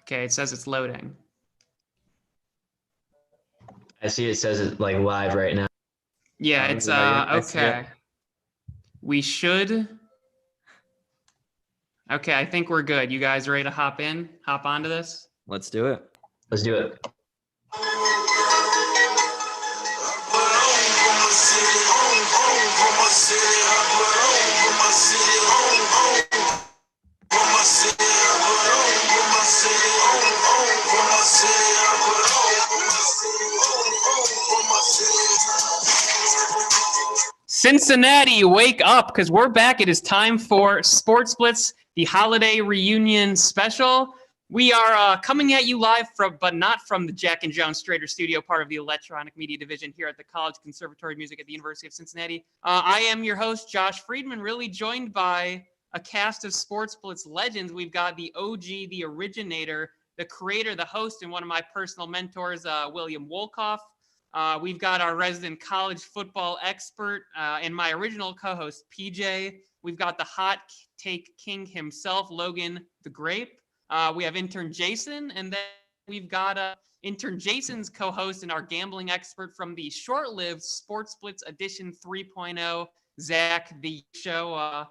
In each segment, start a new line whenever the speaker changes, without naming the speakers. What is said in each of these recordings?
Okay, it says it's loading.
I see it says it like live right now.
Yeah, it's okay. We should. Okay, I think we're good. You guys ready to hop onto this?
Let's do it.
Let's do it.
Cincinnati, wake up, because we're back. It is time for SportsBlitz, the holiday reunion special. We are coming at you live but not from the Jack and Jones Strader studio, part of the electronic media division here at the College Conservatory of Music at the University of Cincinnati. I am your host, Josh Friedman, really joined by a cast of SportsBlitz legends. We've got the OG, the originator, the creator, the host, and one of my personal mentors, William Wolkoff. We've got our resident college football expert and my original co-host, PJ. We've got the hot take king himself, Logan the Grape. We have intern Jason, and then we've got intern Jason's co-host and our gambling expert from the short-lived SportsBlitz Edition 3.0, Zach the Show.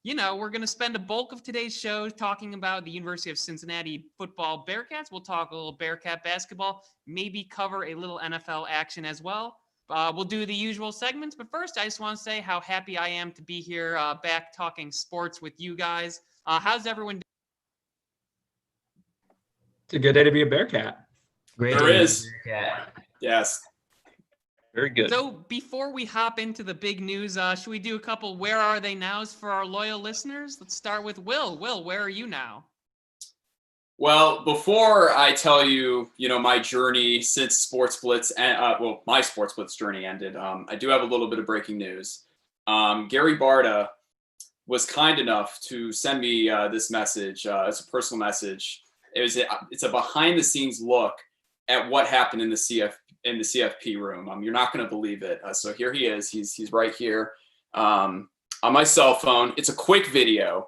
We're going to spend a bulk of today's show talking about the University of Cincinnati football Bearcats. We'll talk a little Bearcat basketball, maybe cover a little NFL action as well. We'll do the usual segments, but first I just want to say how happy I am to be here back talking sports with you guys. How's everyone doing?
It's a good day to be a Bearcat.
Great.
There is.
Bearcat.
Yes.
Very good.
So before we hop into the big news, should we do a couple Where Are They Nows for our loyal listeners? Let's start with Will. Will, where are you now?
Well, before I tell you, my journey since SportsBlitz, my SportsBlitz journey ended, I do have a little bit of breaking news. Gary Barta was kind enough to send me this message. It's a personal message. It's a behind-the-scenes look at what happened in the CFP room. You're not going to believe it. So here he is. He's right here on my cell phone. It's a quick video.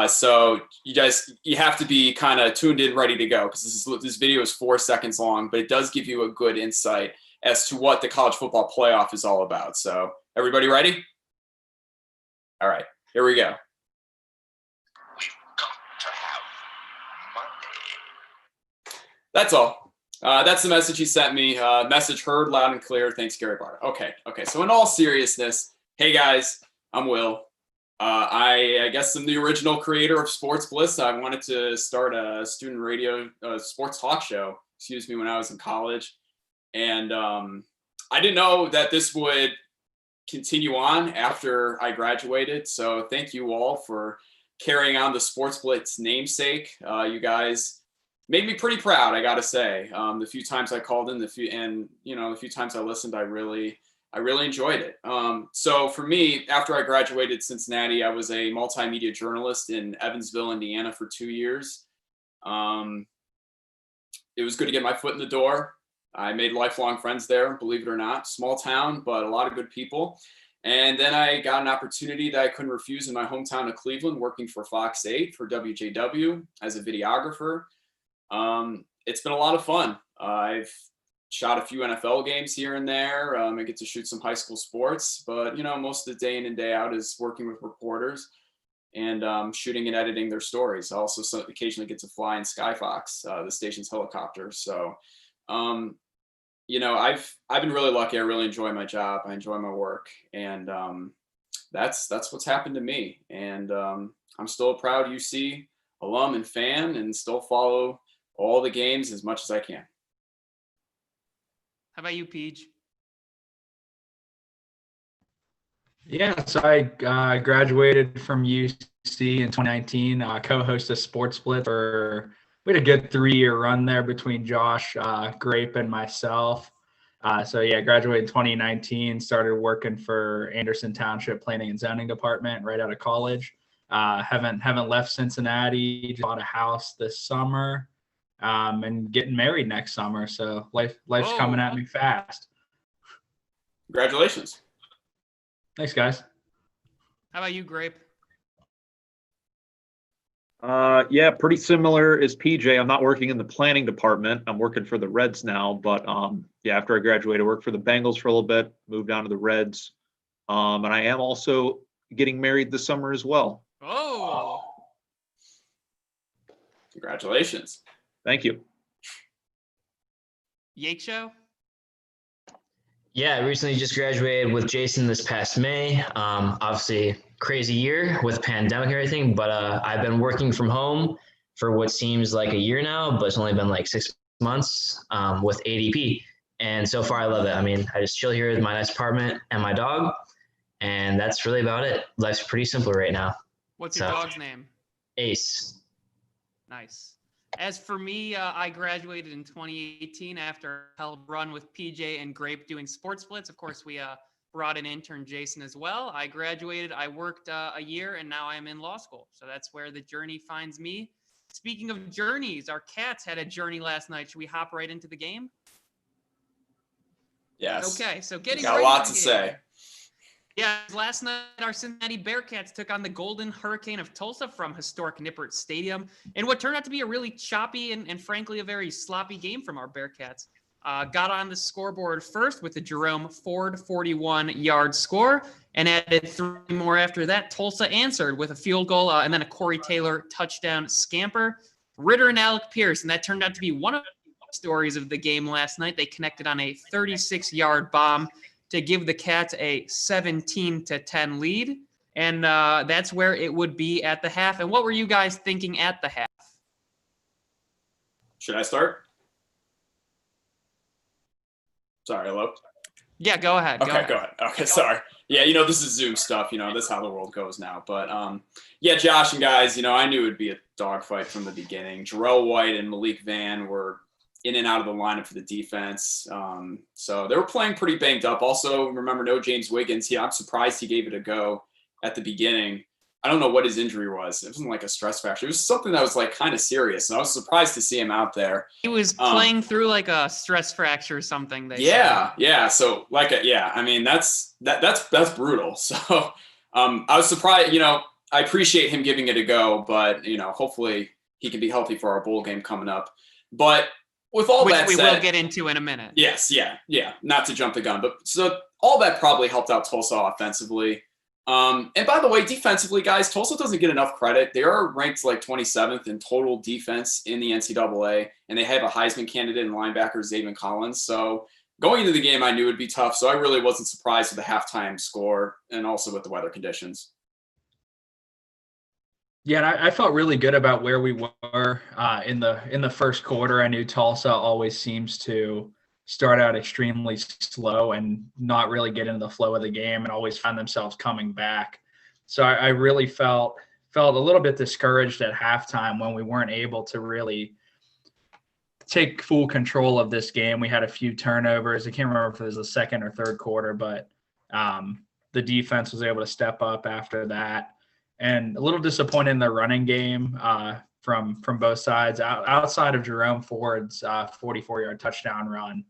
So you have to be kind of tuned in, ready to go, because this video is 4 seconds long, but it does give you a good insight as to what the college football playoff is all about. So everybody ready? All right, here we go. That's all. That's the message he sent me. Message heard loud and clear. Thanks, Gary Barta. Okay. So in all seriousness, hey guys, I'm Will. I guess I'm the original creator of SportsBlitz. I wanted to start a student radio sports talk show, when I was in college. And I didn't know that this would continue on after I graduated. So thank you all for carrying on the SportsBlitz namesake. You guys made me pretty proud, I gotta say. The few times I called in, the few times I listened, I really enjoyed it. So for me, after I graduated Cincinnati, I was a multimedia journalist in Evansville, Indiana for 2 years. It was good to get my foot in the door. I made lifelong friends there, believe it or not. Small town, but a lot of good people. And then I got an opportunity that I couldn't refuse in my hometown of Cleveland, working for Fox 8 for WJW as a videographer. It's been a lot of fun. I've shot a few NFL games here and there. I get to shoot some high school sports, but most of the day in and day out is working with reporters and shooting and editing their stories. I also occasionally get to fly in Skyfox, the station's helicopter. So, I've been really lucky. I really enjoy my job. I enjoy my work, and that's what's happened to me. And I'm still a proud UC alum and fan, and still follow all the games as much as I can.
How about you, Peach?
Yeah, so I graduated from UC in 2019, co-hosted SportsBlitz we had a good 3-year run there between Josh, Grape, and myself. Graduated in 2019, started working for Anderson Township Planning and Zoning Department right out of college. Haven't left Cincinnati, just bought a house this summer. And getting married next summer. So life's coming at me fast.
Congratulations.
Thanks, guys.
How about you, Grape?
Yeah, pretty similar as PJ. I'm not working in the planning department. I'm working for the Reds now, but yeah, after I graduated, I worked for the Bengals for a little bit, moved on to the Reds. And I am also getting married this summer as well.
Oh,
Congratulations.
Thank you.
Yaeckshow?
Yeah, I recently just graduated with Jason this past May. Obviously, crazy year with pandemic and everything, but I've been working from home for what seems like a year now, but it's only been like 6 months with ADP. And so far, I love it. I mean, I just chill here in my nice apartment and my dog, and that's really about it. Life's pretty simple right now.
What's your dog's name?
Ace.
Nice. As for me, I graduated in 2018 after a hell run with PJ and Grape doing SportsBlitz. Of course, we brought in intern Jason as well. I graduated, I worked a year, and now I'm in law school. So that's where the journey finds me. Speaking of journeys, our Cats had a journey last night. Should we hop right into the game?
Yes.
Okay, so getting
Got
right
a lot
into
to
the game.
say.
Yeah, last night our Cincinnati Bearcats took on the Golden Hurricane of Tulsa from historic Nippert Stadium in what turned out to be a really choppy and frankly a very sloppy game from our Bearcats. Got on the scoreboard first with a Jerome Ford 41-yard score and added 3 more after that. Tulsa answered with a field goal and then a Corey Taylor touchdown scamper. Ritter and Alec Pierce, and that turned out to be one of the stories of the game last night. They connected on a 36-yard bomb to give the Cats a 17-10 lead. And that's where it would be at the half. And what were you guys thinking at the half?
Should I start? Sorry, hello?
Yeah, go ahead.
Okay, go ahead. Okay, sorry. Yeah, this is Zoom stuff. That's how the world goes now. But, yeah, Josh and guys, I knew it would be a dogfight from the beginning. Jarrell White and Malik Vann were in and out of the lineup for the defense. So they were playing pretty banged up. Also, remember, no James Wiggins. I'm surprised he gave it a go at the beginning. I don't know what his injury was. It wasn't like a stress fracture. It was something that was like kind of serious. And I was surprised to see him out there.
He was playing through like a stress fracture or something.
Yeah. So I mean, that's brutal. So I was surprised, I appreciate him giving it a go, but hopefully he can be healthy for our bowl game coming up. But with all that said,
which we will get into in a minute.
Yes, yeah. Not to jump the gun, but so all that probably helped out Tulsa offensively. And by the way, defensively, guys, Tulsa doesn't get enough credit. They are ranked like 27th in total defense in the NCAA, and they have a Heisman candidate in linebacker, Zaven Collins. So going into the game, I knew it'd be tough. So I really wasn't surprised with the halftime score and also with the weather conditions.
Yeah, and I felt really good about where we were in the first quarter. I knew Tulsa always seems to start out extremely slow and not really get into the flow of the game and always find themselves coming back. So I really felt a little bit discouraged at halftime when we weren't able to really take full control of this game. We had a few turnovers. I can't remember if it was the second or third quarter, but the defense was able to step up after that. And a little disappointed in the running game from both sides. Outside of Jerome Ford's 44-yard touchdown run,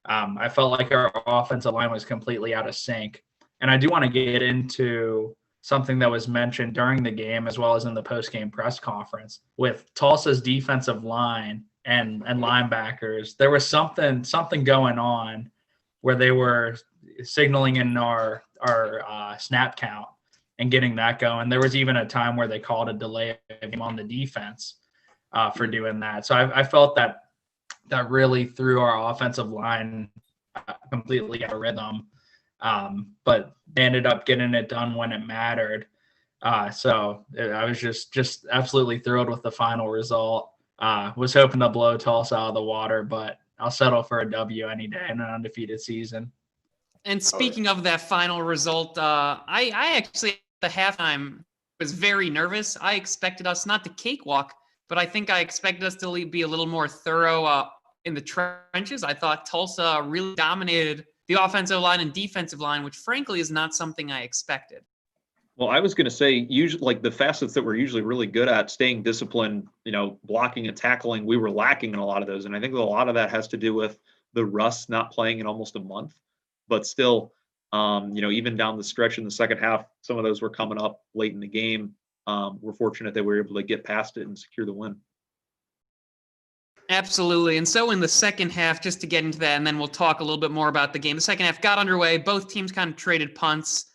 I felt like our offensive line was completely out of sync. And I do want to get into something that was mentioned during the game as well as in the post-game press conference with Tulsa's defensive line and linebackers. There was something going on where they were signaling in our snap count and getting that going. There was even a time where they called a delay on the defense for doing that. So I felt that really threw our offensive line completely out of rhythm. But they ended up getting it done when it mattered. So I was just absolutely thrilled with the final result. Was hoping to blow Tulsa out of the water, but I'll settle for a W any day in an undefeated season.
And speaking of that final result, I actually at the halftime was very nervous. I expected us not to cakewalk, but I think I expected us to be a little more thorough in the trenches. I thought Tulsa really dominated the offensive line and defensive line, which frankly is not something I expected.
Well, I was going to say, usually, like the facets that we're usually really good at, staying disciplined, blocking and tackling, we were lacking in a lot of those. And I think a lot of that has to do with the Russ not playing in almost a month. But still, even down the stretch in the second half, some of those were coming up late in the game. we're fortunate that we were able to get past it and secure the win.
Absolutely. And so in the second half, just to get into that, and then we'll talk a little bit more about the game. The second half got underway. Both teams kind of traded punts.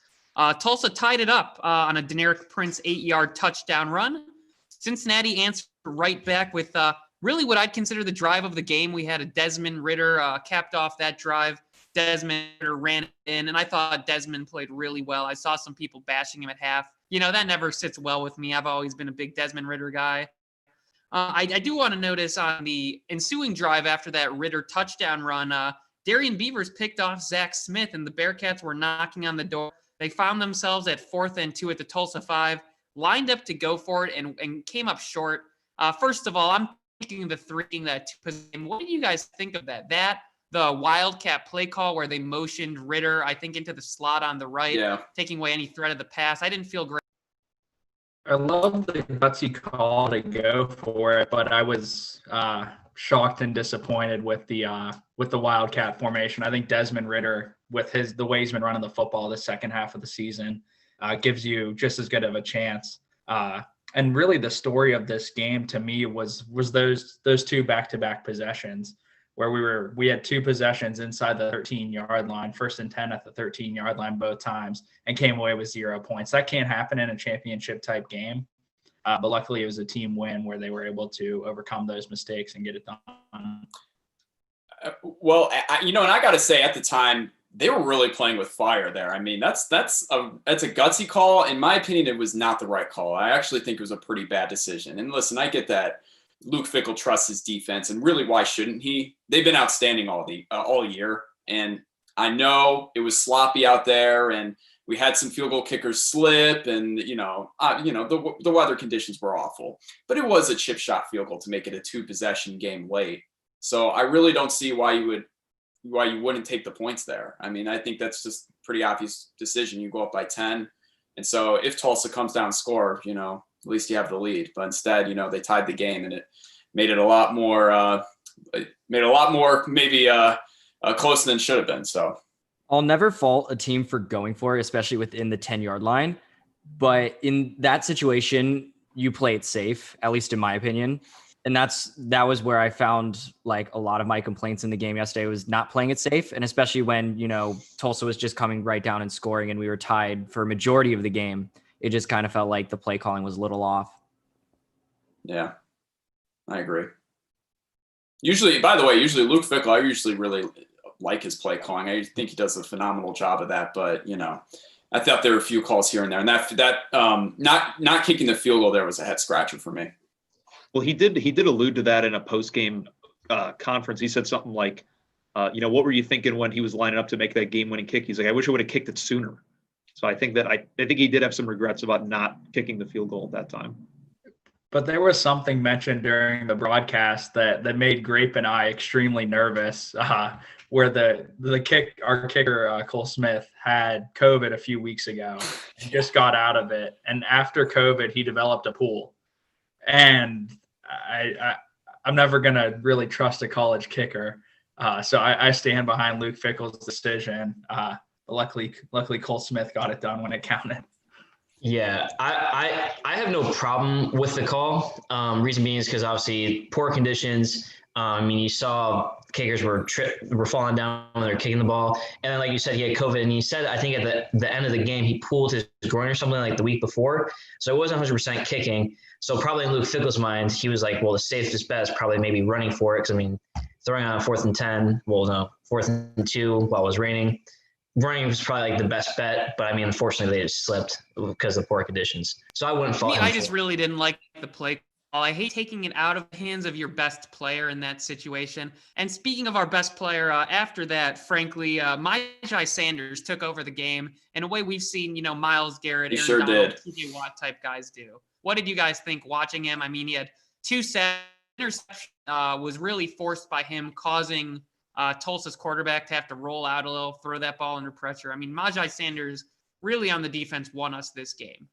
Tulsa tied it up on a Deneric Prince 8-yard touchdown run. Cincinnati answered right back with really what I'd consider the drive of the game. We had a Desmond Ridder capped off that drive. Desmond Ridder ran in, and I thought Desmond played really well. I saw some people bashing him at half. That never sits well with me. I've always been a big Desmond Ridder guy. I do want to notice on the ensuing drive after that Ridder touchdown run, Darian Beavers picked off Zach Smith, and the Bearcats were knocking on the door. They found themselves at 4th and 2 at the Tulsa 5, lined up to go for it, and came up short. First of all, I'm thinking the three that position. What do you guys think of that? The Wildcat play call where they motioned Ridder, I think, into the slot on the right, taking away any threat of the pass. I didn't feel great.
I love the gutsy call to go for it, but I was shocked and disappointed with the Wildcat formation. I think Desmond Ridder, with the way he's been running the football the second half of the season, gives you just as good of a chance. And really, the story of this game to me was those two back-to-back possessions where we had two possessions inside the 13-yard line, 1st and 10 at the 13-yard line both times, and came away with 0 points. That can't happen in a championship-type game, but luckily it was a team win where they were able to overcome those mistakes and get it done.
Well, and I got to say, at the time, they were really playing with fire there. I mean, that's a gutsy call. In my opinion, it was not the right call. I actually think it was a pretty bad decision. And listen, I get that Luke Fickell trusts his defense, and really, why shouldn't he? They've been outstanding all year, and I know it was sloppy out there, and we had some field goal kickers slip, and the weather conditions were awful. But it was a chip shot field goal to make it a 2-possession game late. So I really don't see why you wouldn't take the points there. I mean, I think that's just a pretty obvious decision. You go up by 10, and so if Tulsa comes down and score, at least you have the lead. But instead, they tied the game, and it made it a lot more maybe closer than it should have been. So
I'll never fault a team for going for it, especially within the 10-yard line. But in that situation, you play it safe, at least in my opinion. And that was where I found like a lot of my complaints in the game yesterday was not playing it safe. And especially when, Tulsa was just coming right down and scoring and we were tied for a majority of the game. It just kind of felt like the play calling was a little off.
Yeah, I agree. Usually Luke Fickell, I usually really like his play calling. I think he does a phenomenal job of that. But, I thought there were a few calls here and there. And that not kicking the field goal there was a head scratcher for me.
Well, he did allude to that in a post-game conference. He said something like, what were you thinking when he was lining up to make that game-winning kick? He's like, I wish I would have kicked it sooner. So I think he did have some regrets about not kicking the field goal at that time.
But there was something mentioned during the broadcast that made Grape and I extremely nervous, where our kicker Cole Smith had COVID a few weeks ago and just got out of it, and after COVID he developed a pool, and I'm never gonna really trust a college kicker, so I stand behind Luke Fickell's decision. Luckily Cole Smith got it done when it counted.
Yeah, I have no problem with the call. Reason being is because obviously poor conditions. You saw kickers were falling down when they're kicking the ball. And then, like you said, he had COVID. And he said, I think at the end of the game, he pulled his groin or something like the week before. So it wasn't 100% kicking. So probably in Luke Fickell's mind, he was like, well, the safest bet is probably maybe running for it. Because, throwing on 4th and 10, 4th and 2 while it was raining. Running was probably like the best bet, but unfortunately they just slipped because of poor conditions. So I wouldn't fault him.
I just really didn't like the play call. I hate taking it out of the hands of your best player in that situation. And speaking of our best player, after that, frankly, Myjai Sanders took over the game in a way we've seen, Myles Garrett,
he
Aaron
sure
Donald,
did.
TJ Watt type guys do. What did you guys think watching him? He had 2 sacks. Interception was really forced by him, causing Tulsa's quarterback to have to roll out a little, throw that ball under pressure. Myjai Sanders really on the defense won us this game.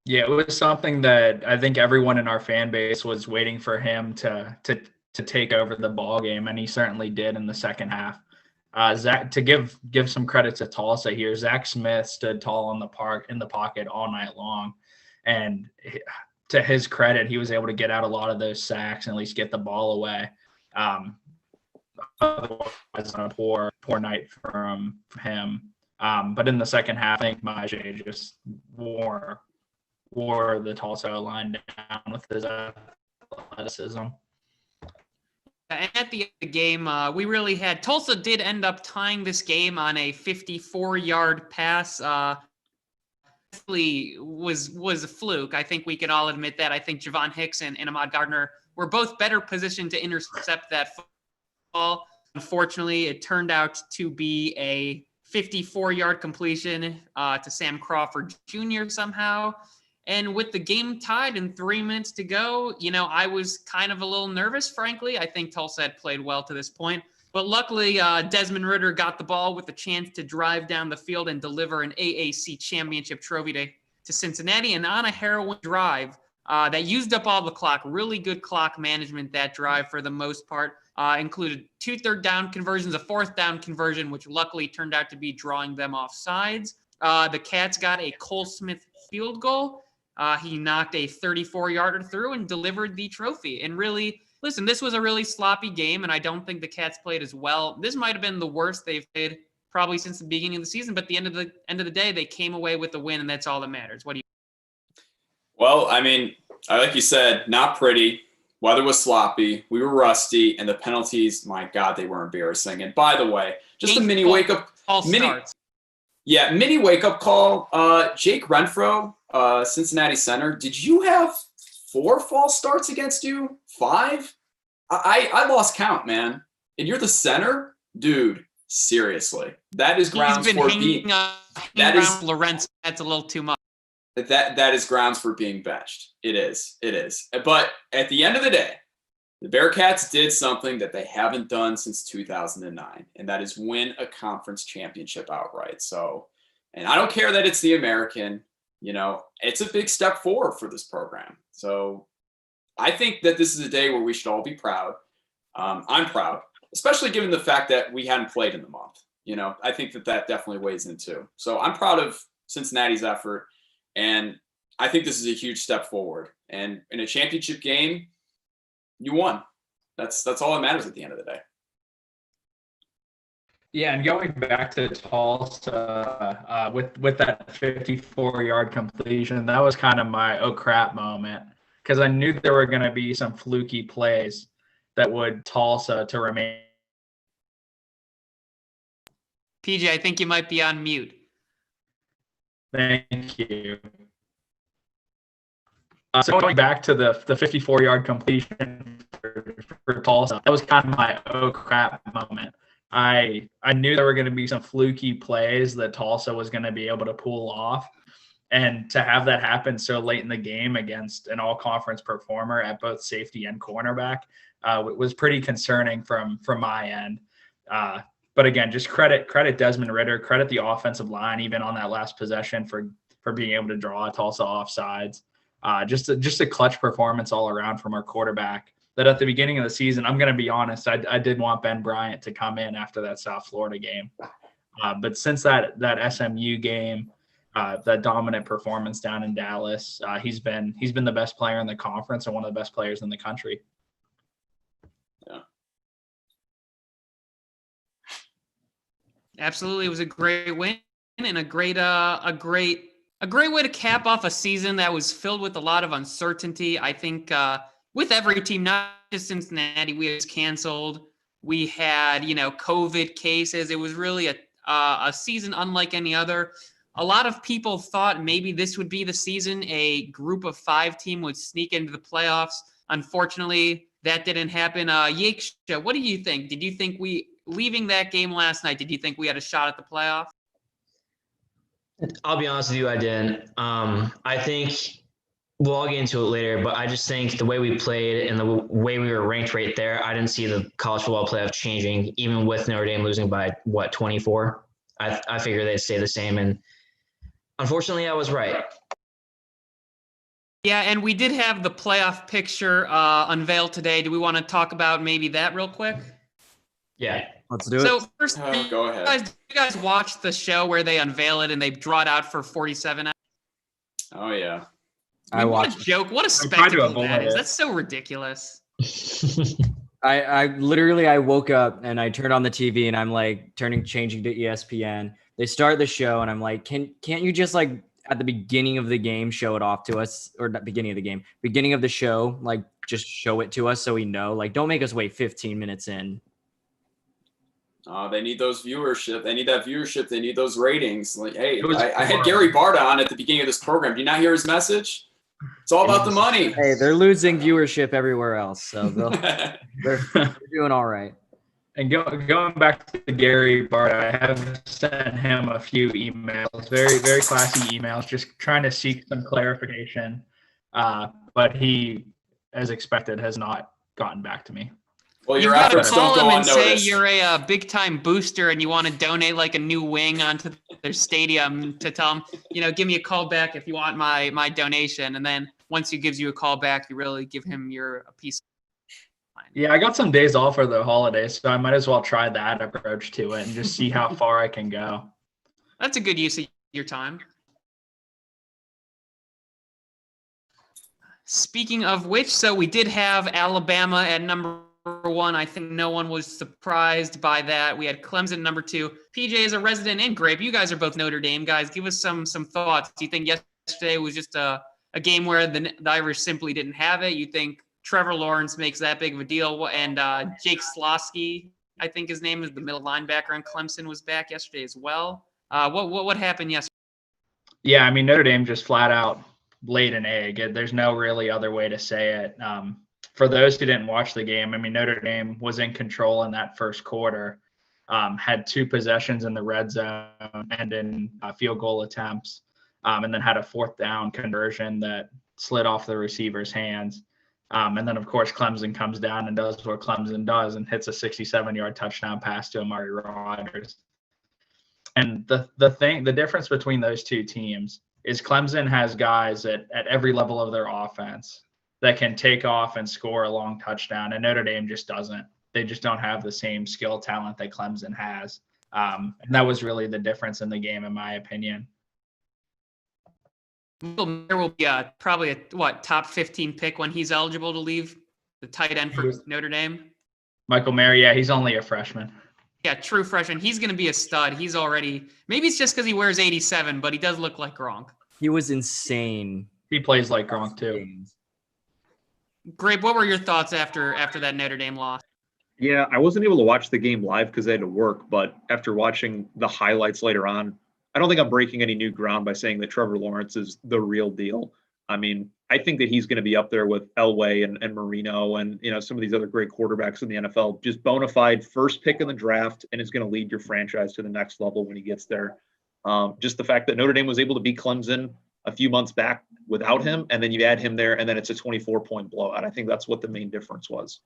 Yeah, it was something that I think everyone in our fan base was waiting for him to take over the ball game, and he certainly did in the second half. Zach, to give some credit to Tulsa here, Zach Smith stood tall in the pocket all night long, and to his credit, he was able to get out a lot of those sacks and at least get the ball away. Otherwise, on a poor night from him. But in the second half, I think Majay just wore the Tulsa line down with his athleticism.
And at the end of the game, we really had Tulsa did end up tying this game on a 54-yard pass. Definitely was a fluke. I think we can all admit that. I think Javon Hicks and Ahmad Gardner were both better positioned to intercept that football. Unfortunately, it turned out to be a 54-yard completion to Sam Crawford Jr. somehow. And with the game tied and 3 minutes to go, I was kind of a little nervous, frankly. I think Tulsa had played well to this point. But luckily, Desmond Ridder got the ball with a chance to drive down the field and deliver an AAC championship trophy to Cincinnati. And on a harrowing drive that used up all the clock, really good clock management that drive for the most part, included 2 third-down conversions, a 4th down conversion, which luckily turned out to be drawing them off sides. The Cats got a Cole Smith field goal. He knocked a 34-yarder through and delivered the trophy. And really, listen, this was a really sloppy game, and I don't think the Cats played as well. This might have been the worst they've played probably since the beginning of the season, but at the end of the day, they came away with the win, and that's all that matters. What do you?
Well, I mean, like you said, not pretty. Weather was sloppy. We were rusty, and the penalties, my God, they were embarrassing. And by the way, just a mini wake-up mini wake-up call. Jake Renfro, Cincinnati center, did you have 4 false starts against you? 5? I lost count, man. And you're the center? Dude, seriously. That is grounds for being
Lawrence. That's a little too much.
That is grounds for being benched. It is. But at the end of the day, the Bearcats did something that they haven't done since 2009, and that is win a conference championship outright. So, and I don't care that it's the American, it's a big step forward for this program. So I think that this is a day where we should all be proud. I'm proud, especially given the fact that we hadn't played in the month. I think that definitely weighs in too. So I'm proud of Cincinnati's effort, and I think this is a huge step forward. And in a championship game, you won. That's all that matters at the end of the day.
Yeah, and going back to Tulsa with that 54-yard completion, that was kind of my oh crap moment, because I knew there were going to be some fluky plays that would Tulsa to remain.
PJ, I think you might be on mute.
Thank you. So going back to the 54-yard completion for Tulsa, that was kind of my oh crap moment. I knew there were going to be some fluky plays that Tulsa was going to be able to pull off, and to have that happen so late in the game against an all-conference performer at both safety and cornerback was pretty concerning from my end. But again, just credit Desmond Ridder, credit the offensive line, even on that last possession for being able to draw Tulsa offsides. Just a clutch performance all around from our quarterback. That at the beginning of the season, I'm going to be honest, I did want Ben Bryant to come in after that South Florida game. But since that SMU game, that dominant performance down in Dallas, he's been the best player in the conference and one of the best players in the country.
Yeah.
Absolutely. It was a great win and a great way to cap off a season that was filled with a lot of uncertainty. I think with every team, not just Cincinnati, we was canceled. We had, COVID cases. It was really a season unlike any other. A lot of people thought maybe this would be the season a group of 5 team would sneak into the playoffs. Unfortunately, that didn't happen. Yaeckshow, what do you think? Did you think leaving that game last night, did you think we had a shot at the playoff?
I'll be honest with you, I didn't. I think we'll all get into it later, but I just think the way we played and the way we were ranked right there, I didn't see the college football playoff changing, even with Notre Dame losing by, 24? I figured they'd stay the same, and unfortunately, I was right.
Yeah, and we did have the playoff picture unveiled today. Do we want to talk about maybe that real quick?
Yeah.
Let's do
So
it.
first,
Go ahead.
you guys watch the show where they unveil it and they draw it out for 47 hours?
Oh yeah.
I mean, what a
watched.
joke. What a
tried to
spectacle
avoid
that is.
it.
That's so ridiculous.
I literally I woke up and I turned on the TV and I'm like changing to ESPN. They start the show and I'm like, can't you just like at the beginning of the game show it off to us, or not beginning of the game, beginning of the show, like just show it to us so we know. Like, don't make us wait 15 minutes in.
They need those viewership. They need that viewership. They need those ratings. Like, hey,
It was
I had Gary Barta on at the beginning of this program. Do you not hear his message? It's all about the money.
Hey, they're losing viewership everywhere else, so they're doing all right.
And going back to Gary Bart, I have sent him a few emails, very, very classy emails, just trying to seek some clarification. But he, as expected, has not gotten back to me.
Well,
You
your
got to
efforts don't
call
go
them and say
unnoticed.
you're a big-time booster and you want to donate like a new wing onto their stadium to tell them, give me a call back if you want my donation. And then once he gives you a call back, you really give him a piece of mind.
Yeah, I got some days off for the holidays, so I might as well try that approach to it and just see how far I can go.
That's a good use of your time. Speaking of which, so we did have Alabama at number 1. I think no one was surprised by that. We had Clemson number 2. PJ is a resident in Grape. You guys are both Notre Dame guys. Give us some thoughts. Do you think yesterday was just a game where the Irish simply didn't have it? You think Trevor Lawrence makes that big of a deal? And Jake Slosky, I think his name is the middle linebacker on Clemson, was back yesterday as well. What happened yesterday?
Yeah, I mean, Notre Dame just flat out laid an egg. There's no really other way to say it. For those who didn't watch the game, I mean, Notre Dame was in control in that first quarter, had 2 possessions in the red zone and in field goal attempts, and then had a 4th down conversion that slid off the receiver's hands. And then, of course, Clemson comes down and does what Clemson does and hits a 67-yard touchdown pass to Amari Rodgers. And the difference between those two teams is Clemson has guys at every level of their offense that can take off and score a long touchdown, and Notre Dame just doesn't. They just don't have the same skill talent that Clemson has. And that was really the difference in the game, in my opinion.
There will be probably a top 15 pick when he's eligible to leave, the tight end for Notre Dame.
Michael Mayer, yeah, he's only a freshman.
Yeah, true freshman. He's going to be a stud. He's already – maybe it's just because he wears 87, but he does look like Gronk.
He was insane.
He plays like Gronk, too.
Grape, what were your thoughts after that Notre Dame loss?
Yeah, I wasn't able to watch the game live because I had to work, but after watching the highlights later on, I don't think I'm breaking any new ground by saying that Trevor Lawrence is the real deal. I mean, I think that he's going to be up there with Elway and Marino and, some of these other great quarterbacks in the NFL, just bona fide first pick in the draft, and is going to lead your franchise to the next level when he gets there. Just the fact that Notre Dame was able to beat Clemson a few months back without him, and then you add him there, and then it's a 24-point blowout. I think that's what the main difference was.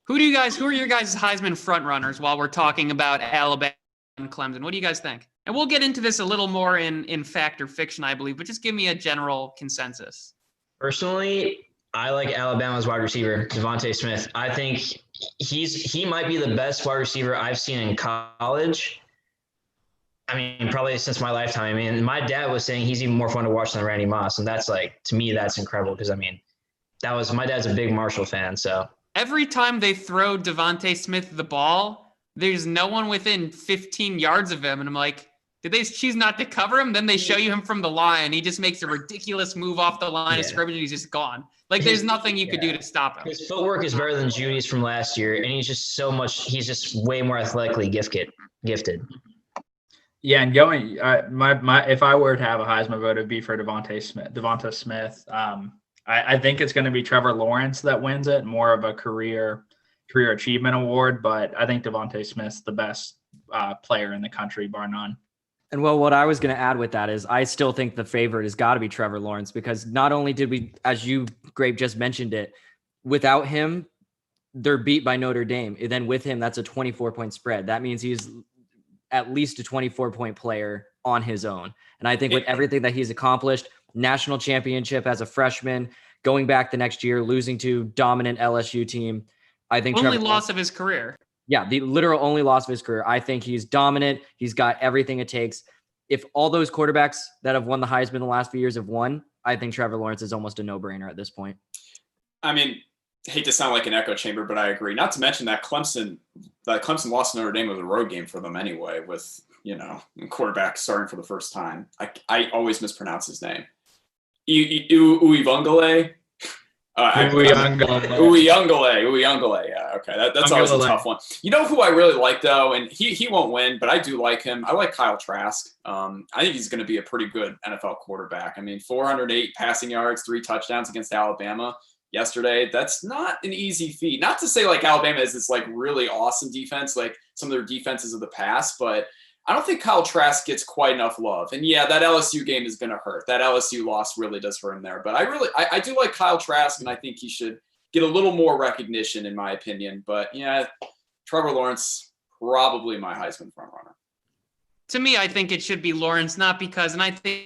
Who are your guys' Heisman front runners while we're talking about Alabama and Clemson? What do you guys think? And we'll get into this a little more in fact or fiction, I believe, but just give me a general consensus.
Personally, I like Alabama's wide receiver, Devontae Smith. I think he might be the best wide receiver I've seen in college. I mean, probably since my lifetime. I mean, my dad was saying he's even more fun to watch than Randy Moss, and that's to me, that's incredible because, I mean, my dad's a big Marshall fan, so.
Every time they throw Devontae Smith the ball, there's no one within 15 yards of him, and I'm like, did they choose not to cover him? Then they show you him from the line. He just makes a ridiculous move off the line of scrimmage, and he's just gone. Like, there's nothing you could do to stop him.
His footwork is better than Judy's from last year, and he's just way more athletically gifted.
Yeah, and going if I were to have a Heisman vote, it'd be for Devonta Smith. I think it's going to be Trevor Lawrence that wins it, more of a career achievement award, but I think Devonta Smith's the best player in the country, bar none.
And well, what I was going to add with that is I still think the favorite has got to be Trevor Lawrence, because not only did we, as you, Grape, just mentioned it, without him, they're beat by Notre Dame. And then with him, that's a 24-point spread. That means he's at least a 24-point player on his own. And I think with everything that he's accomplished, national championship as a freshman, going back the next year, losing to dominant LSU team, I think
only loss of his career.
Yeah, the literal only loss of his career. I think he's dominant. He's got everything it takes. If all those quarterbacks that have won the Heisman the last few years have won, I think Trevor Lawrence is almost a no-brainer at this point.
I mean, hate to sound like an echo chamber, but I agree. Not to mention that Clemson lost to Notre Dame was a road game for them anyway, with, quarterback starting for the first time. I always mispronounce his name. Uivungale. Uyungale. Yeah, okay. That's always a tough one. You know who I really like, though, and he won't win, but I do like him. I like Kyle Trask. I think he's going to be a pretty good NFL quarterback. I mean, 408 passing yards, 3 touchdowns against Alabama yesterday. That's not an easy feat. Not to say like Alabama is this like really awesome defense, like some of their defenses of the past, but I don't think Kyle Trask gets quite enough love. And yeah, that LSU game is going to hurt. That LSU loss really does hurt him there. But I do like Kyle Trask, and I think he should get a little more recognition, in my opinion. But yeah, Trevor Lawrence, probably my Heisman frontrunner.
To me, I think it should be Lawrence, not because, and I think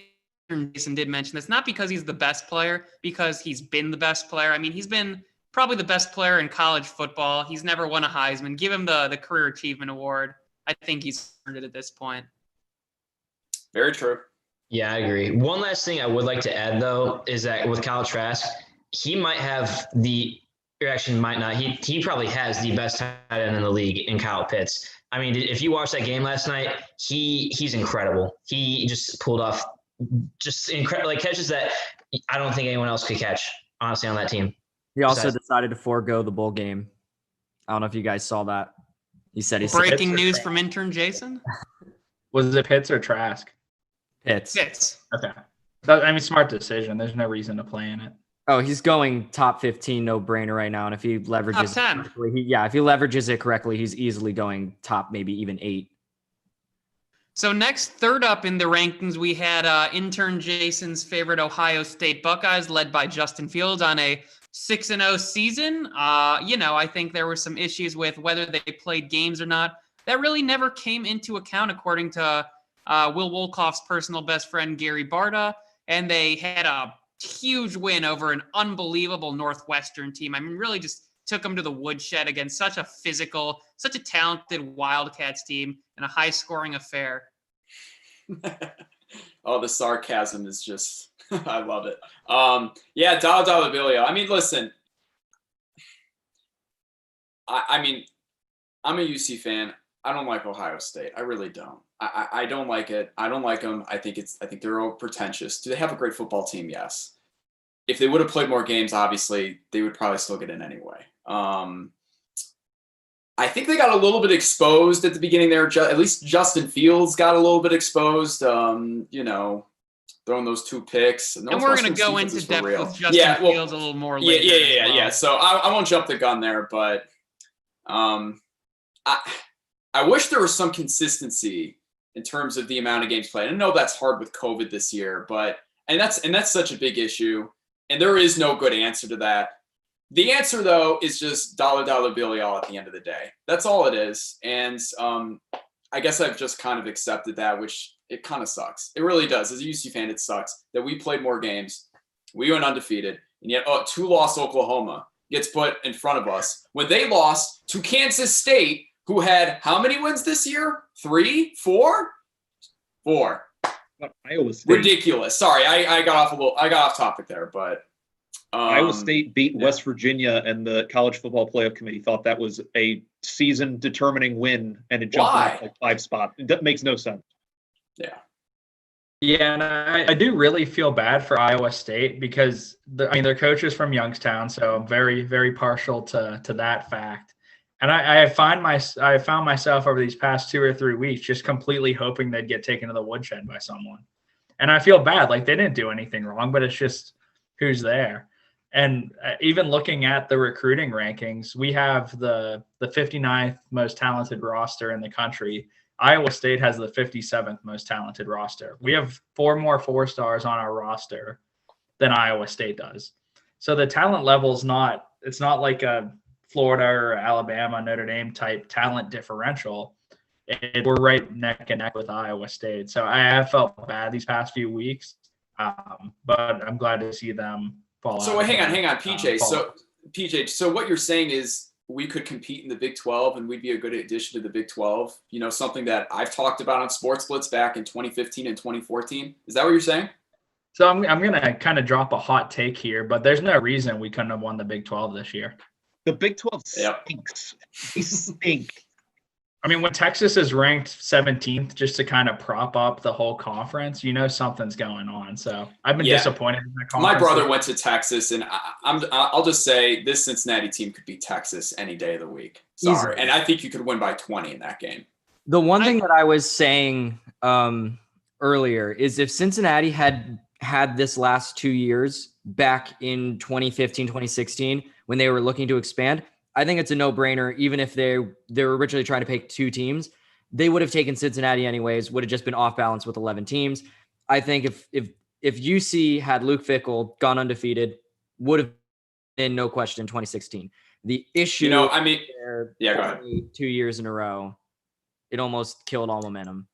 Jason did mention this, not because he's the best player, because he's been the best player. I mean, he's been probably the best player in college football. He's never won a Heisman. Give him the Career Achievement Award. I think he's earned it at this point.
Very true.
Yeah, I agree. One last thing I would like to add, though, is that with Kyle Trask, he might have might not. He probably has the best tight end in the league in Kyle Pitts. I mean, if you watched that game last night, he's incredible. He just pulled off just incredible catches that I don't think anyone else could catch, honestly, on that team.
He also decided to forego the bowl game. I don't know if you guys saw that. He said he's
breaking news from Intern Jason.
Was it Pitts or Trask?
Pitts.
Okay. I mean, smart decision. There's no reason to play in it.
Oh, he's going top 15, no brainer right now. And if he leverages
top 10.
If he leverages it correctly, he's easily going top, maybe even 8.
So next, third up in the rankings, we had Intern Jason's favorite Ohio State Buckeyes, led by Justin Fields on a 6-0 season. I think there were some issues with whether they played games or not. That really never came into account, according to Will Wolkoff's personal best friend, Gary Barta. And they had a huge win over an unbelievable Northwestern team. I mean, really just took them to the woodshed against such a physical, such a talented Wildcats team and a high-scoring affair.
Oh, the sarcasm is just, I love it. Dollar Billy. I mean, listen, I mean, I'm a UC fan. I don't like Ohio State. I really don't. I don't like it. I don't like them. I think they're all pretentious. Do they have a great football team? Yes. If they would have played more games, obviously, they would probably still get in anyway. I think they got a little bit exposed at the beginning there. At least Justin Fields got a little bit exposed, throwing those 2 picks.
And we're going to go into depth with Justin Fields a little more later.
Yeah. So I won't jump the gun there, but I wish there was some consistency in terms of the amount of games played. I know that's hard with COVID this year, and that's such a big issue, and there is no good answer to that. The answer, though, is just dollar bill y'all at the end of the day. That's all it is. And I guess I've just kind of accepted that, which it kind of sucks. It really does. As a UC fan, it sucks that we played more games. We went undefeated. And yet 2-loss Oklahoma gets put in front of us when they lost to Kansas State, who had how many wins this year? 3? 4? 4.
Iowa State.
Ridiculous. Sorry, I got off topic there, but
Iowa State beat West Virginia, and the College Football Playoff Committee thought that was a season-determining win, and it jumped up like 5 spots. That makes no sense.
Yeah.
Yeah, and I do really feel bad for Iowa State because their coach is from Youngstown, so I'm very, very partial to that fact. And I found myself over these past 2 or 3 weeks just completely hoping they'd get taken to the woodshed by someone. And I feel bad, like they didn't do anything wrong, but it's just who's there. And even looking at the recruiting rankings, we have the 59th most talented roster in the country. Iowa State has the 57th most talented roster. We have 4 more 4-stars on our roster than Iowa State does. So the talent level is it's not like a Florida or Alabama, Notre Dame type talent differential. We're right neck and neck with Iowa State. So I have felt bad these past few weeks, but I'm glad to see them fall out.
So hang on, PJ. So what you're saying is we could compete in the Big 12 and we'd be a good addition to the Big 12? You know, something that I've talked about on SportsBlitz back in 2015 and 2014. Is that what you're saying?
So I'm going to kind of drop a hot take here, but there's no reason we couldn't have won the Big 12 this year.
The Big 12
Yep.
stinks. They stink.
I mean, when Texas is ranked 17th just to kind of prop up the whole conference, you know something's going on. So I've been disappointed in that conference.
My brother went to Texas, and I'll just say this Cincinnati team could beat Texas any day of the week. Sorry.
Easily.
And I think you could win by 20 in that game.
The one thing that I was saying earlier is if Cincinnati had this last 2 years back in 2015, 2016, when they were looking to expand, I think it's a no-brainer. Even if they were originally trying to pick 2 teams, they would have taken Cincinnati anyways, would have just been off balance with 11 teams. I think if UC had Luke Fickell gone undefeated, would have been no question in 2016. The issue,
go ahead.
2 years in a row, it almost killed all momentum.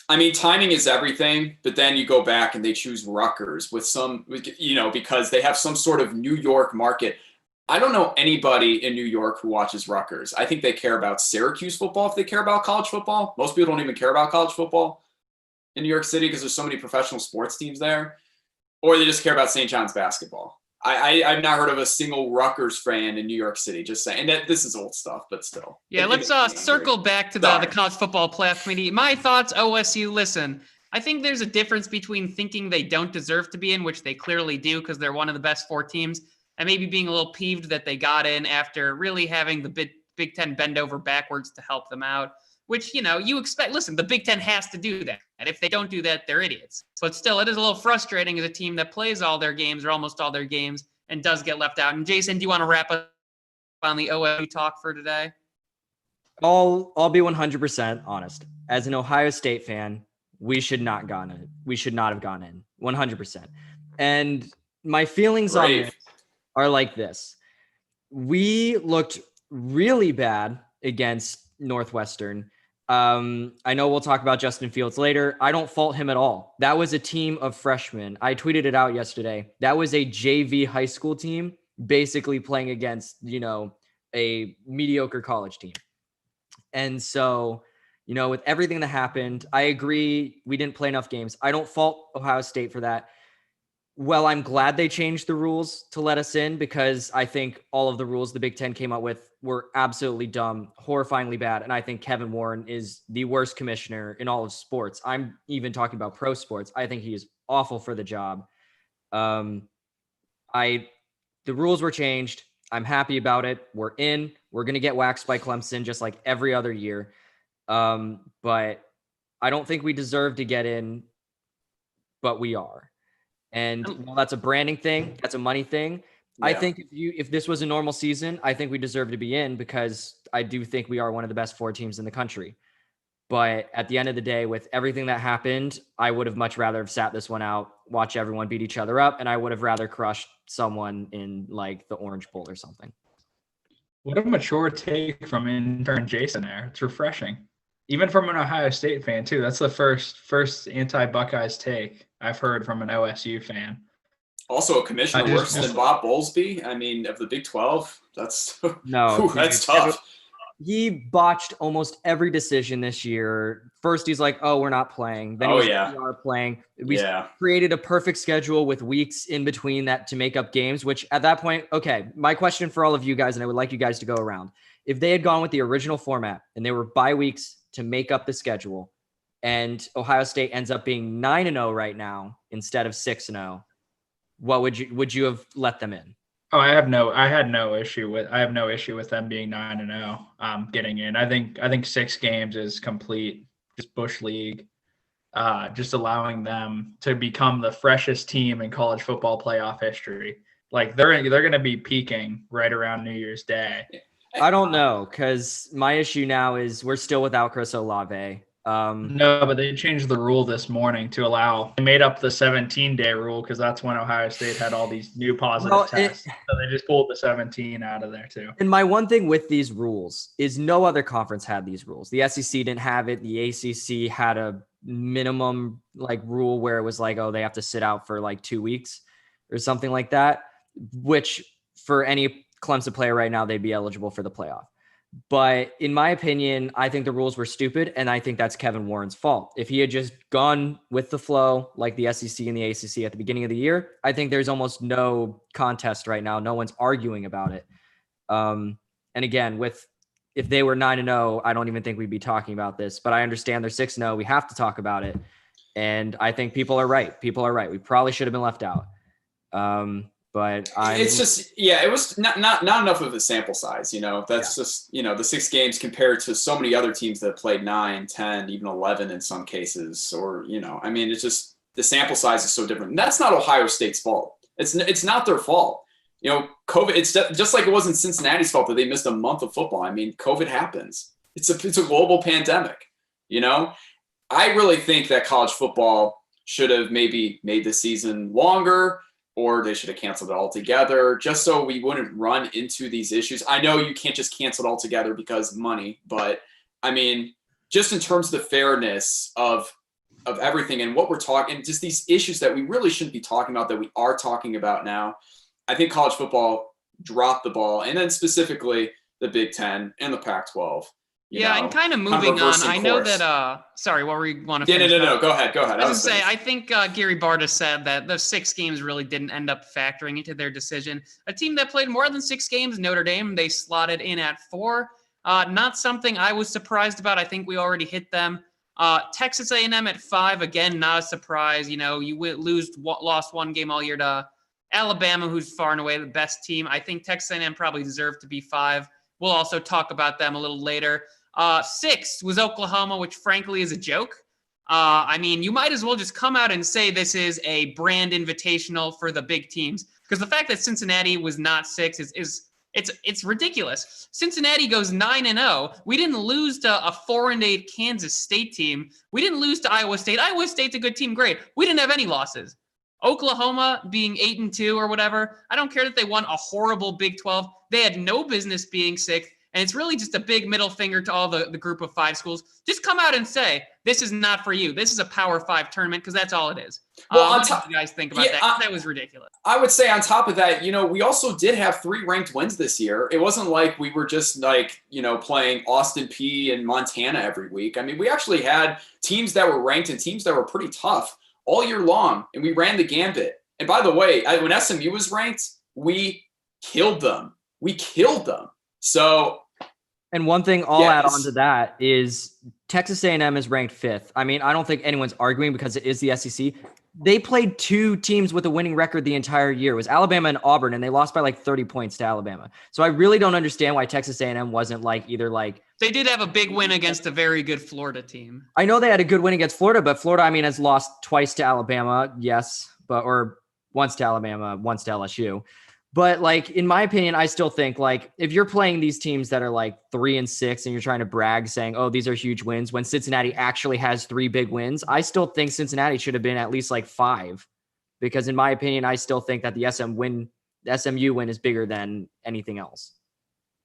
I mean, timing is everything, but then you go back and they choose Rutgers with some, you know, because they have some sort of New York market. I don't know anybody in New York who watches Rutgers. I think they care about Syracuse football if they care about college football. Most people don't even care about college football in New York City because there's so many professional sports teams there. Or they just care about St. John's basketball. I've not heard of a single Rutgers fan in New York City, just saying. And this is old stuff, but still.
Yeah, let's circle back to the College Football Playoff Committee. My thoughts, OSU, listen, I think there's a difference between thinking they don't deserve to be in, which they clearly do because they're one of the best 4 teams, and maybe being a little peeved that they got in after really having the Big Ten bend over backwards to help them out, which, you know, you expect. Listen, the Big Ten has to do that. And if they don't do that, they're idiots. But still, it is a little frustrating as a team that plays all their games or almost all their games and does get left out. And Jason, do you want to wrap up on the OSU talk for today?
I'll be 100% honest. As an Ohio State fan, we should not have gone in 100%. And my feelings on this are like this. We looked really bad against Northwestern. I know we'll talk about Justin Fields later. I don't fault him at all. That was a team of freshmen. I tweeted it out yesterday. That was a JV high school team basically playing against, you know, a mediocre college team. And so, you know, with everything that happened, I agree we didn't play enough games. I don't fault Ohio State for that. Well, I'm glad they changed the rules to let us in because I think all of the rules the Big Ten came up with were absolutely dumb, horrifyingly bad. And I think Kevin Warren is the worst commissioner in all of sports. I'm even talking about pro sports. I think he is awful for the job. The rules were changed. I'm happy about it. We're in. We're going to get waxed by Clemson just like every other year. But I don't think we deserve to get in, but we are. And well, that's a branding thing. That's a money thing. Yeah. I think if this was a normal season, I think we deserve to be in because I do think we are one of the best 4 teams in the country. But at the end of the day, with everything that happened, I would have much rather have sat this one out, watch everyone beat each other up, and I would have rather crushed someone in like the Orange Bowl or something.
What a mature take from intern Jason there. It's refreshing. Even from an Ohio State fan too. That's the first anti-Buckeyes take I've heard from an OSU fan.
Also a commissioner worse than Bob Bowlesby. I mean, of the Big 12, that's that's tough.
He botched almost every decision this year. First, he's like, "Oh, we're not playing." Then we are playing. We created a perfect schedule with weeks in between that to make up games. Which at that point, okay. My question for all of you guys, and I would like you guys to go around: if they had gone with the original format and they were bye weeks to make up the schedule, and Ohio State ends up being 9-0 right now instead of 6-0, what would you have let them in?
Oh, I have no issue with them being 9-0, getting in. I think 6 games is complete, just Bush League, just allowing them to become the freshest team in college football playoff history. Like they're going to be peaking right around New Year's Day.
I don't know, because my issue now is we're still without Chris Olave.
No, but they changed the rule this morning to allow. They made up the 17-day rule because that's when Ohio State had all these new positive tests. So they just pulled the 17 out of there too.
And my one thing with these rules is no other conference had these rules. The SEC didn't have it. The ACC had a minimum like rule where it was like, oh, they have to sit out for like 2 weeks or something like that, which for any Clemson player right now, they'd be eligible for the playoff. But in my opinion, I think the rules were stupid, and I think that's Kevin Warren's fault. If he had just gone with the flow like the SEC and the ACC at the beginning of the year, I think there's almost no contest right now. No one's arguing about it. And again, if they were 9-0, I don't even think we'd be talking about this. But I understand they're 6-0. We have to talk about it. And I think people are right. People are right. We probably should have been left out. But
it's just, it was not enough of a sample size, that's just, the 6 games compared to so many other teams that played 9, 10, even 11 in some cases, or, it's just, the sample size is so different. And that's not Ohio State's fault. It's not their fault. COVID, it's just like it wasn't Cincinnati's fault that they missed a month of football. COVID happens. It's a global pandemic, I really think that college football should have maybe made the season longer, or they should have canceled it altogether, just so we wouldn't run into these issues. I know you can't just cancel it altogether because of money, but just in terms of the fairness of everything and what we're talking, just these issues that we really shouldn't be talking about that we are talking about now, I think college football dropped the ball, and then specifically the Big Ten and the Pac-12.
And kind of moving on, I know that, sorry, what were you want to finish?
No, go ahead.
I was going to say, I think Gary Barta said that the 6 games really didn't end up factoring into their decision. A team that played more than 6 games, Notre Dame, they slotted in at 4. Not something I was surprised about. I think we already hit them. Texas A&M at 5, again, not a surprise. You lost 1 game all year to Alabama, who's far and away the best team. I think Texas A&M probably deserved to be 5. We'll also talk about them a little later. 6 was Oklahoma, which frankly is a joke. You might as well just come out and say this is a brand invitational for the big teams, because the fact that Cincinnati was not 6 it's ridiculous. Cincinnati goes 9-0. We didn't lose to a 4-8 Kansas State team. We didn't lose to Iowa State. Iowa State's a good team, great. We didn't have any losses. Oklahoma being 8-2 or whatever, I don't care that they won a horrible Big 12. They had no business being 6th. And it's really just a big middle finger to all the group of 5 schools. Just come out and say, this is not for you. This is a Power 5 tournament, because that's all it is.
Well,
what do you guys think about that? That was ridiculous.
I would say on top of that, we also did have 3 ranked wins this year. It wasn't like we were just playing Austin Peay and Montana every week. We actually had teams that were ranked and teams that were pretty tough all year long, and we ran the gambit. And by the way, when SMU was ranked, we killed them. So,
and one thing I'll add on to that is Texas A&M is ranked 5th. I don't think anyone's arguing, because it is the SEC. They played 2 teams with a winning record the entire year. It was Alabama and Auburn, and they lost by 30 points to Alabama. So I really don't understand why Texas A&M wasn't
They did have a big win against a very good Florida team.
I know they had a good win against Florida, but Florida, has lost twice to Alabama, yes, or once to Alabama, once to LSU. But in my opinion, I still think if you're playing these teams that are 3-6 and you're trying to brag saying, oh, these are huge wins, when Cincinnati actually has 3 big wins, I still think Cincinnati should have been at least 5, because in my opinion, I still think that the SMU win is bigger than anything else.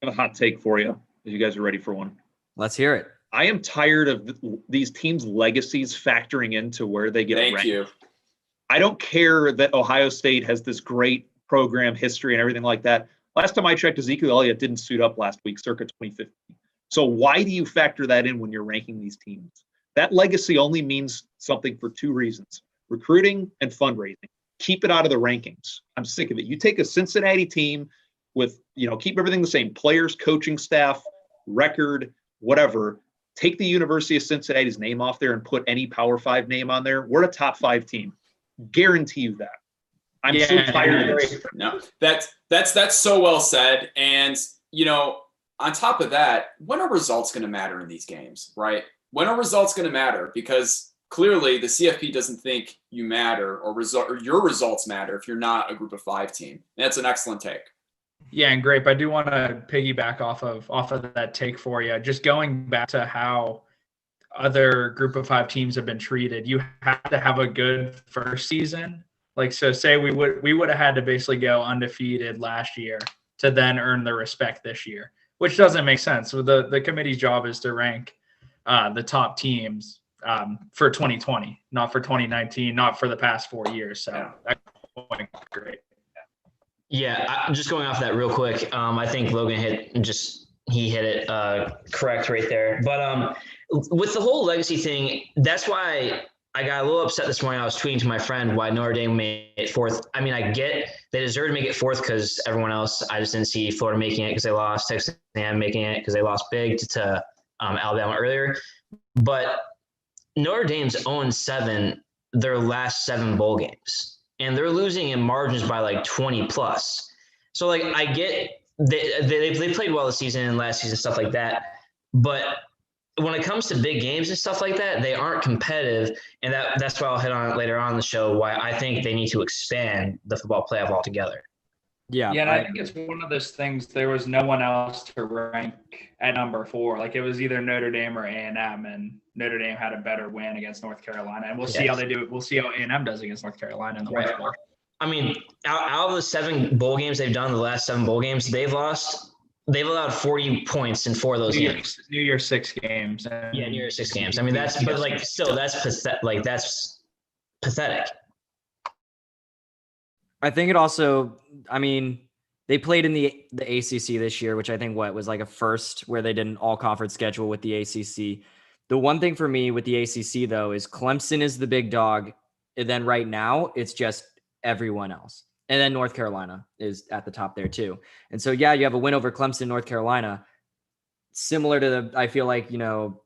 I have a hot take for you, if you guys are ready for one.
Let's hear it.
I am tired of these teams' legacies factoring into where they get ranked.
Thank you.
I don't care that Ohio State has this great program history and everything like that. Last time I checked, Ezekiel Elliott didn't suit up last week, circa 2015. So why do you factor that in when you're ranking these teams? That legacy only means something for 2 reasons: recruiting and fundraising. Keep it out of the rankings. I'm sick of it. You take a Cincinnati team with, keep everything the same: players, coaching staff, record, whatever. Take the University of Cincinnati's name off there and put any Power 5 name on there. We're a top 5 team. Guarantee you that. I'm so tired of this.
No, that's so well said. And, on top of that, when are results going to matter in these games, right? When are results going to matter? Because clearly the CFP doesn't think you matter, or your results matter if you're not a group of 5 team. That's an excellent take.
Yeah, and Grape, I do want to piggyback off of that take for you. Just going back to how other group of 5 teams have been treated, you have to have a good first season. So say we would have had to basically go undefeated last year to then earn the respect this year, which doesn't make sense. So the committee's job is to rank the top teams for 2020, not for 2019, not for the past 4 years. So that's great.
Yeah, just going off that real quick. I think Logan he hit it correct right there. But with the whole legacy thing, that's why I got a little upset this morning. I was tweeting to my friend why Notre Dame made it fourth. I mean, I get they deserve to make it fourth because everyone else. I just didn't see Florida making it because they lost. Texas A&M making it because they lost big to Alabama earlier. But Notre Dame's 0-7 their last 7 bowl games, and they're losing in margins by like 20 plus. So like I get they played well this season and last season, stuff like that, but when it comes to big games and stuff like that, they aren't competitive, and that's why I'll hit on it later on in the show. Why I think they need to expand the football playoff altogether.
Yeah, and I think it's one of those things. There was no one else to rank at number 4. Like it was either Notre Dame or A&M, and Notre Dame had a better win against North Carolina. And we'll see how they do it. We'll see how A&M does against North Carolina in the West Bowl.
I mean, out of the 7 bowl games they've done, the last 7 bowl games they've allowed 40 points in 4 of those games.
New Year's 6 games.
Yeah, New Year's 6 games. I mean, that's pathetic.
I think it also, I mean, they played in the ACC this year, which I think was like a first where they did an all-conference schedule with the ACC. The one thing for me with the ACC, though, is Clemson is the big dog. And then right now, it's just everyone else. And then North Carolina is at the top there, too. And so, yeah, you have a win over Clemson, North Carolina. Similar to I feel like,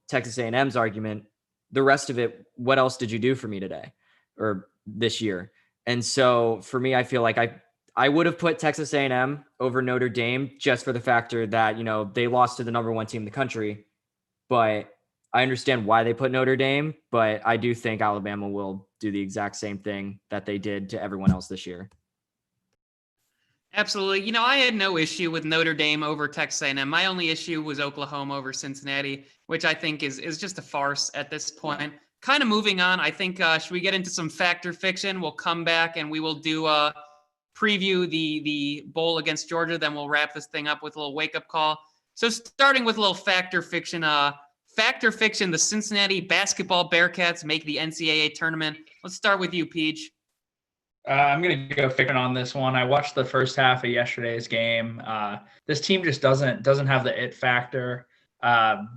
Texas A&M's argument. The rest of it, what else did you do for me today or this year? And so for me, I feel like I would have put Texas A&M over Notre Dame just for the factor that, they lost to the number 1 team in the country. But I understand why they put Notre Dame, but I do think Alabama will do the exact same thing that they did to everyone else this year.
Absolutely. I had no issue with Notre Dame over Texas A&M. My only issue was Oklahoma over Cincinnati, which I think is just a farce at this point. Kind of moving on, I think, should we get into some fact or fiction? We'll come back and we will do preview the bowl against Georgia. Then we'll wrap this thing up with a little wake-up call. So starting with a little fact or fiction. Fact or fiction, the Cincinnati basketball Bearcats make the NCAA tournament. Let's start with you, Peach.
I'm going to go fiction on this one. I watched the first half of yesterday's game. This team just doesn't have the it factor.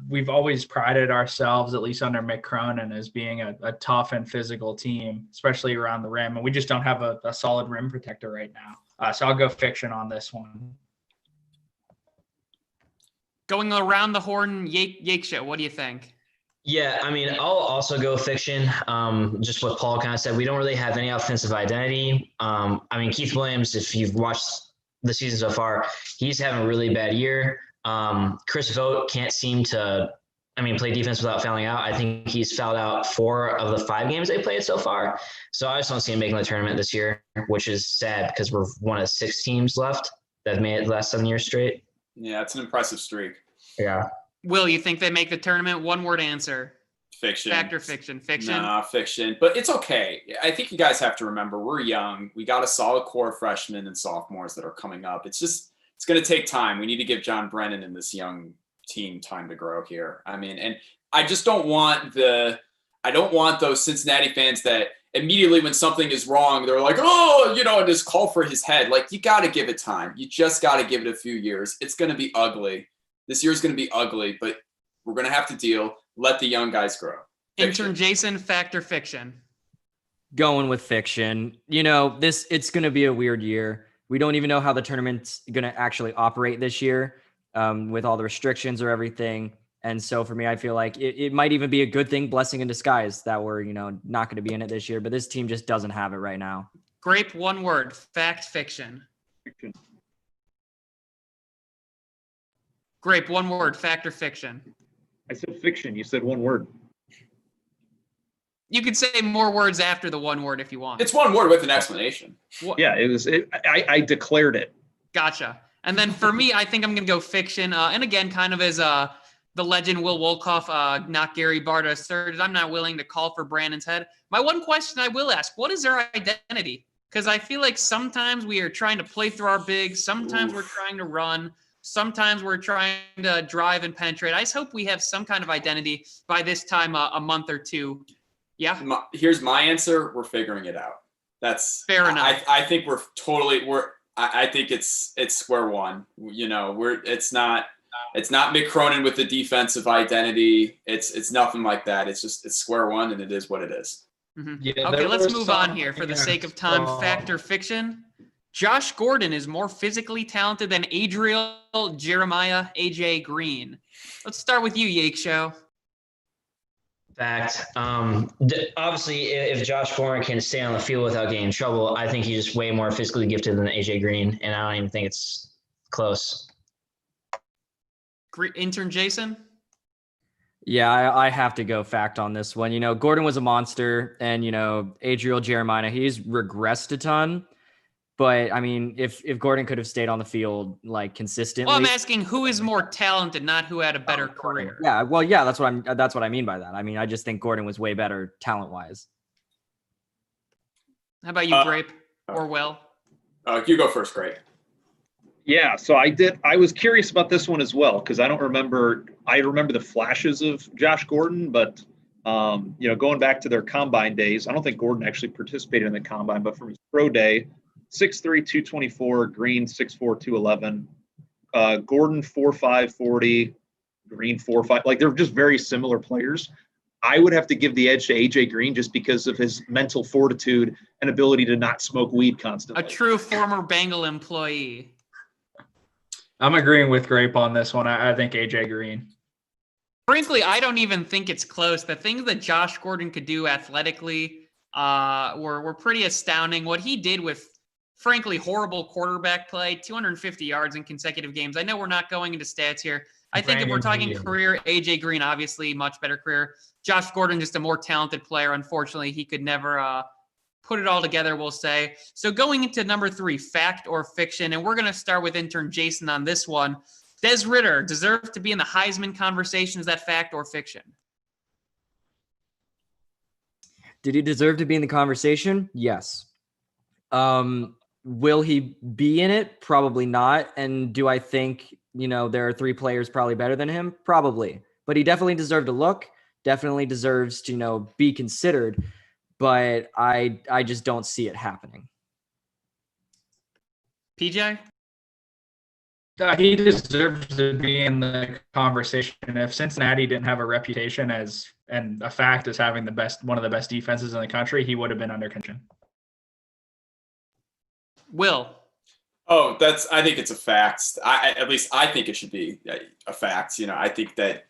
We've always prided ourselves, at least under Mick Cronin, as being a tough and physical team, especially around the rim. And we just don't have a solid rim protector right now. So I'll go fiction on this one.
Going around the horn, Yaeckshow, what do you think?
Yeah, I mean, I'll also go fiction. Just what Paul kind of said, we don't really have any offensive identity. I mean, Keith Williams, if you've watched the season so far, he's having a really bad year. Chris Vogt can't seem to, play defense without fouling out. I think he's fouled out 4 of the 5 games they played so far. So I just don't see him making the tournament this year, which is sad because we're one of 6 teams left that have made it the last 7 years straight.
Yeah, it's an impressive streak.
Yeah.
Will, you think they make the tournament? 1-word answer.
Fiction.
Fact or fiction? Fiction?
Nah, fiction. But it's okay. I think you guys have to remember we're young. We got a solid core of freshmen and sophomores that are coming up. It's going to take time. We need to give John Brennan and this young team time to grow here. And I just don't want those Cincinnati fans that immediately when something is wrong, they're like, and just call for his head. Like, you got to give it time. You just got to give it a few years. It's going to be ugly. This year's going to be ugly, but we're going to have to deal. Let the young guys grow. Fiction.
Intern Jason, fact or fiction?
Going with fiction. It's going to be a weird year. We don't even know how the tournament's going to actually operate this year with all the restrictions or everything. And so for me, I feel like it might even be a good thing, blessing in disguise, that we're, not going to be in it this year. But this team just doesn't have it right now.
Grape, 1 word. Fact, fiction.
Fiction.
Grape, 1 word. Fact or fiction?
I said fiction. You said 1 word.
You could say more words after the 1 word if you want.
It's 1 word with an explanation.
Yeah, it was. I declared it.
Gotcha. And then for me, I think I'm going to go fiction. And again, kind of as the legend Will Wolkoff, not Gary Barta, asserted, I'm not willing to call for Brandon's head. My one question I will ask, what is their identity? Because I feel like sometimes we are trying to play through our bigs. Sometimes we're trying to run. Sometimes we're trying to drive and penetrate. I just hope we have some kind of identity by this time, a month or 2. Yeah.
Here's my answer. We're figuring it out. That's
fair enough.
I think we're I think it's square one. You know, it's not Mick Cronin with the defensive identity. It's nothing like that. It's square one, and it is what it is.
Mm-hmm.
Yeah,
Okay,
there
let's
was
move on here for the sake of time. Fact or fiction? Josh Gordon is more physically talented than Adriel Jeremiah AJ Green. Let's start with you, Yaeckshow.
Fact. Obviously, if Josh Gordon can stay on the field without getting in trouble, I think he's just way more physically gifted than AJ Green, and I don't even think it's close.
Intern Jason?
Yeah, I have to go fact on this one. You know, Gordon was a monster, and, you know, Adriel Jeremiah, he's regressed a ton. But I mean, if Gordon could have stayed on the field like consistently.
Well, I'm asking who is more talented, not who had a better career.
Yeah, well, yeah, that's what I mean by that. I mean, I just think Gordon was way better talent-wise.
How about you, Grape or Will?
You go first, Grape.
Yeah, so I was curious about this one as well because I remember the flashes of Josh Gordon, but you know, going back to their combine days, I don't think Gordon actually participated in the combine, but from his pro day, 6'3", 224, Green 6'4", 211, Gordon 4'5", 40, Green 4'5". Like they're just very similar players. I would have to give the edge to AJ Green just because of his mental fortitude and ability to not smoke weed constantly.
A true former Bengal employee.
I'm agreeing with Grape on this one. I think AJ Green.
Frankly, I don't even think it's close. The things that Josh Gordon could do athletically were pretty astounding. What he did with, frankly, horrible quarterback play, 250 yards in consecutive games. I know we're not going into stats here. I think if we're talking career, AJ Green, obviously much better career. Josh Gordon, just a more talented player. Unfortunately, he could never put it all together, we'll say. So going into number 3, fact or fiction, and we're going to start with intern Jason on this one. Des Ridder deserves to be in the Heisman conversation. Is that fact or fiction?
Did he deserve to be in the conversation? Yes. Will he be in it? Probably not. And do I think, you know, there are 3 players probably better than him? Probably. But he definitely deserved a look, definitely deserves to, you know, be considered. But I just don't see it happening.
PJ?
He deserves to be in the conversation. If Cincinnati didn't have a reputation and a fact as having one of the best defenses in the country, he would have been under contention.
Will?
Oh, I think it's a fact. At least I think it should be a fact. You know, I think that,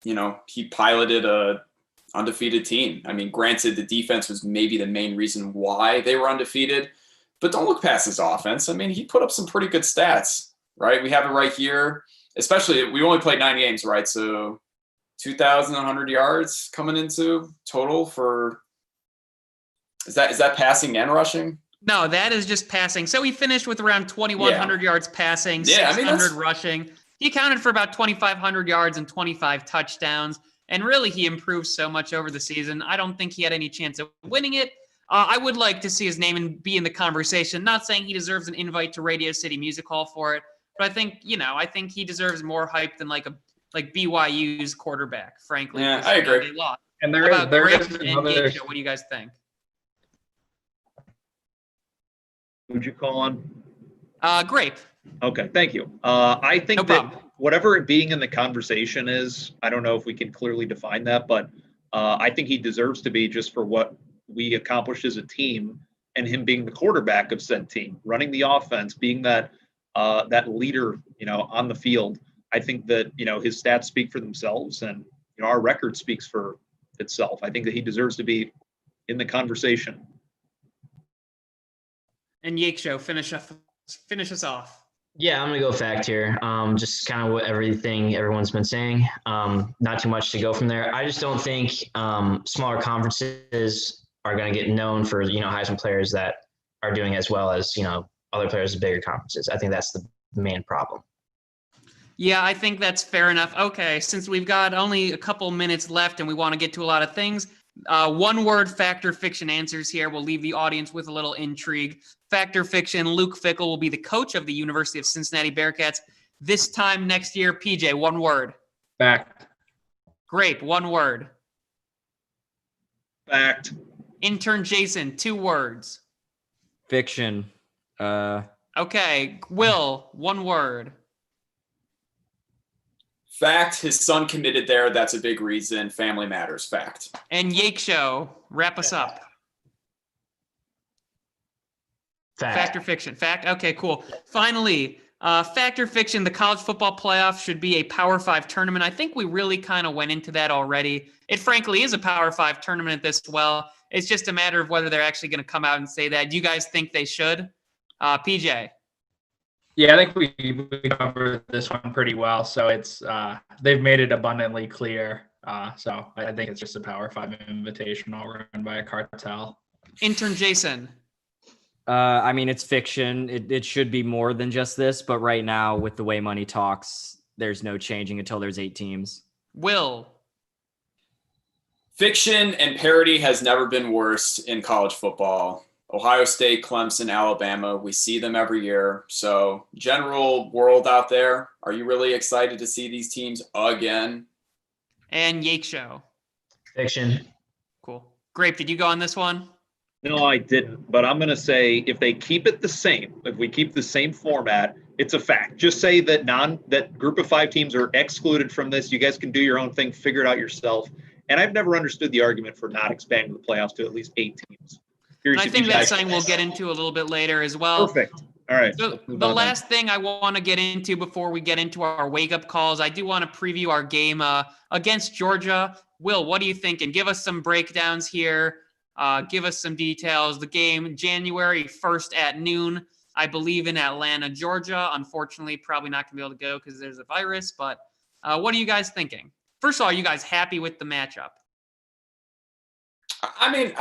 you know, he piloted a undefeated team. I mean, granted, the defense was maybe the main reason why they were undefeated, but don't look past his offense. I mean, he put up some pretty good stats, right? We have it right here. Especially, we only played 9 games, right? So 2,100 yards coming into total for. Is that passing and rushing?
No, that is just passing. So he finished with around 2,100 yards passing, 600 rushing. He accounted for about 2,500 yards and 25 touchdowns. And really, he improved so much over the season. I don't think he had any chance of winning it. I would like to see his name and be in the conversation. Not saying he deserves an invite to Radio City Music Hall for it, but I think he deserves more hype than like BYU's quarterback. Frankly,
yeah, I agree.
They lost.
And
there is another. What do you guys think?
Who'd you call on?
Grape.
Okay, thank you. I think
No problem.
whatever it being in the conversation is, I don't know if we can clearly define that, but I think he deserves to be just for what we accomplished as a team and him being the quarterback of said team, running the offense, being that leader, you know, on the field. I think that, you know, his stats speak for themselves and, you know, our record speaks for itself. I think that he deserves to be in the conversation.
And Yaeckshow, finish us off.
Yeah, I'm going to go fact here. Just kind of what everyone's been saying. Not too much to go from there. I just don't think smaller conferences are going to get known for, you know, Heisman players that are doing as well as, you know, other players of bigger conferences. I think that's the main problem.
Yeah, I think that's fair enough. Okay, since we've got only a couple minutes left and we want to get to a lot of things, one word fact or fiction answers here. We'll leave the audience with a little intrigue. Fact or fiction, Luke Fickell will be the coach of the University of Cincinnati Bearcats this time next year. PJ, one word.
Fact.
Grape, one word.
Fact.
Intern Jason, 2 words.
Fiction.
Okay, Will, one word.
Fact, his son committed there. That's a big reason. Family matters. Fact.
And Yaeckshow, wrap us up. Fact or fiction? Fact? Okay, cool. Finally, fact or fiction, the college football playoff should be a Power 5 tournament. I think we really kind of went into that already. It frankly is a Power 5 tournament this well. It's just a matter of whether they're actually going to come out and say that. Do you guys think they should? PJ?
Yeah, I think we covered this one pretty well. So it's they've made it abundantly clear. So I think it's just a Power 5 invitational run by a cartel.
Intern Jason?
I mean, it's fiction. It should be more than just this, but right now, with the way money talks, there's no changing until there's 8 teams.
Will?
Fiction and parody has never been worse in college football. Ohio State, Clemson, Alabama, we see them every year. So general world out there, are you really excited to see these teams again?
And Yaeckshow?
Fiction.
Cool. Grape, did you go on this one?
No, I didn't. But I'm going to say if they keep it the same, if we keep the same format, it's a fact. Just say that that group of 5 teams are excluded from this. You guys can do your own thing, figure it out yourself. And I've never understood the argument for not expanding the playoffs to at least 8 teams.
I think that's something we'll get into a little bit later as well.
Perfect. All right.
So the last thing I want to get into before we get into our wake-up calls, I do want to preview our game against Georgia. Will, what are you thinking? Give us some breakdowns here. Give us some details. The game, January 1st at noon, I believe in Atlanta, Georgia. Unfortunately, probably not going to be able to go because there's a virus. But what are you guys thinking? First of all, are you guys happy with the matchup?
I mean,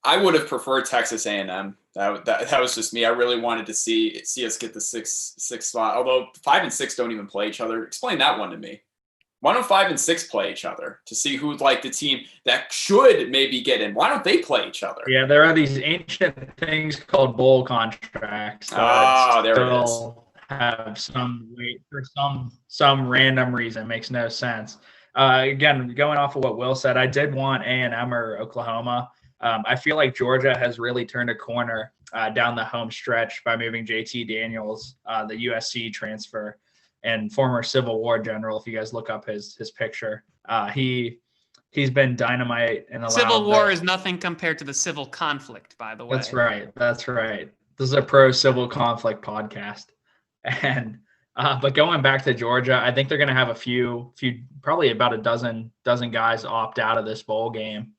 I would have preferred Texas A&M. That was just me. I really wanted to see us get the six spot. Although 5 and 6 don't even play each other. Explain that one to me. Why don't 5 and 6 play each other to see who's like the team that should maybe get in? Why don't they play each other?
Yeah, there are these ancient things called bowl contracts
that there it is.
Have some weight for some random reason. It makes no sense. Again, going off of what Will said, I did want A&M or Oklahoma. I feel like Georgia has really turned a corner down the home stretch by moving JT Daniels, the USC transfer and former Civil War general. If you guys look up his picture, he's been dynamite in the
Civil War is nothing compared to the civil conflict, by the way.
That's right. This is a pro civil conflict podcast, and but going back to Georgia, I think they're going to have a few, probably about a dozen guys opt out of this bowl game.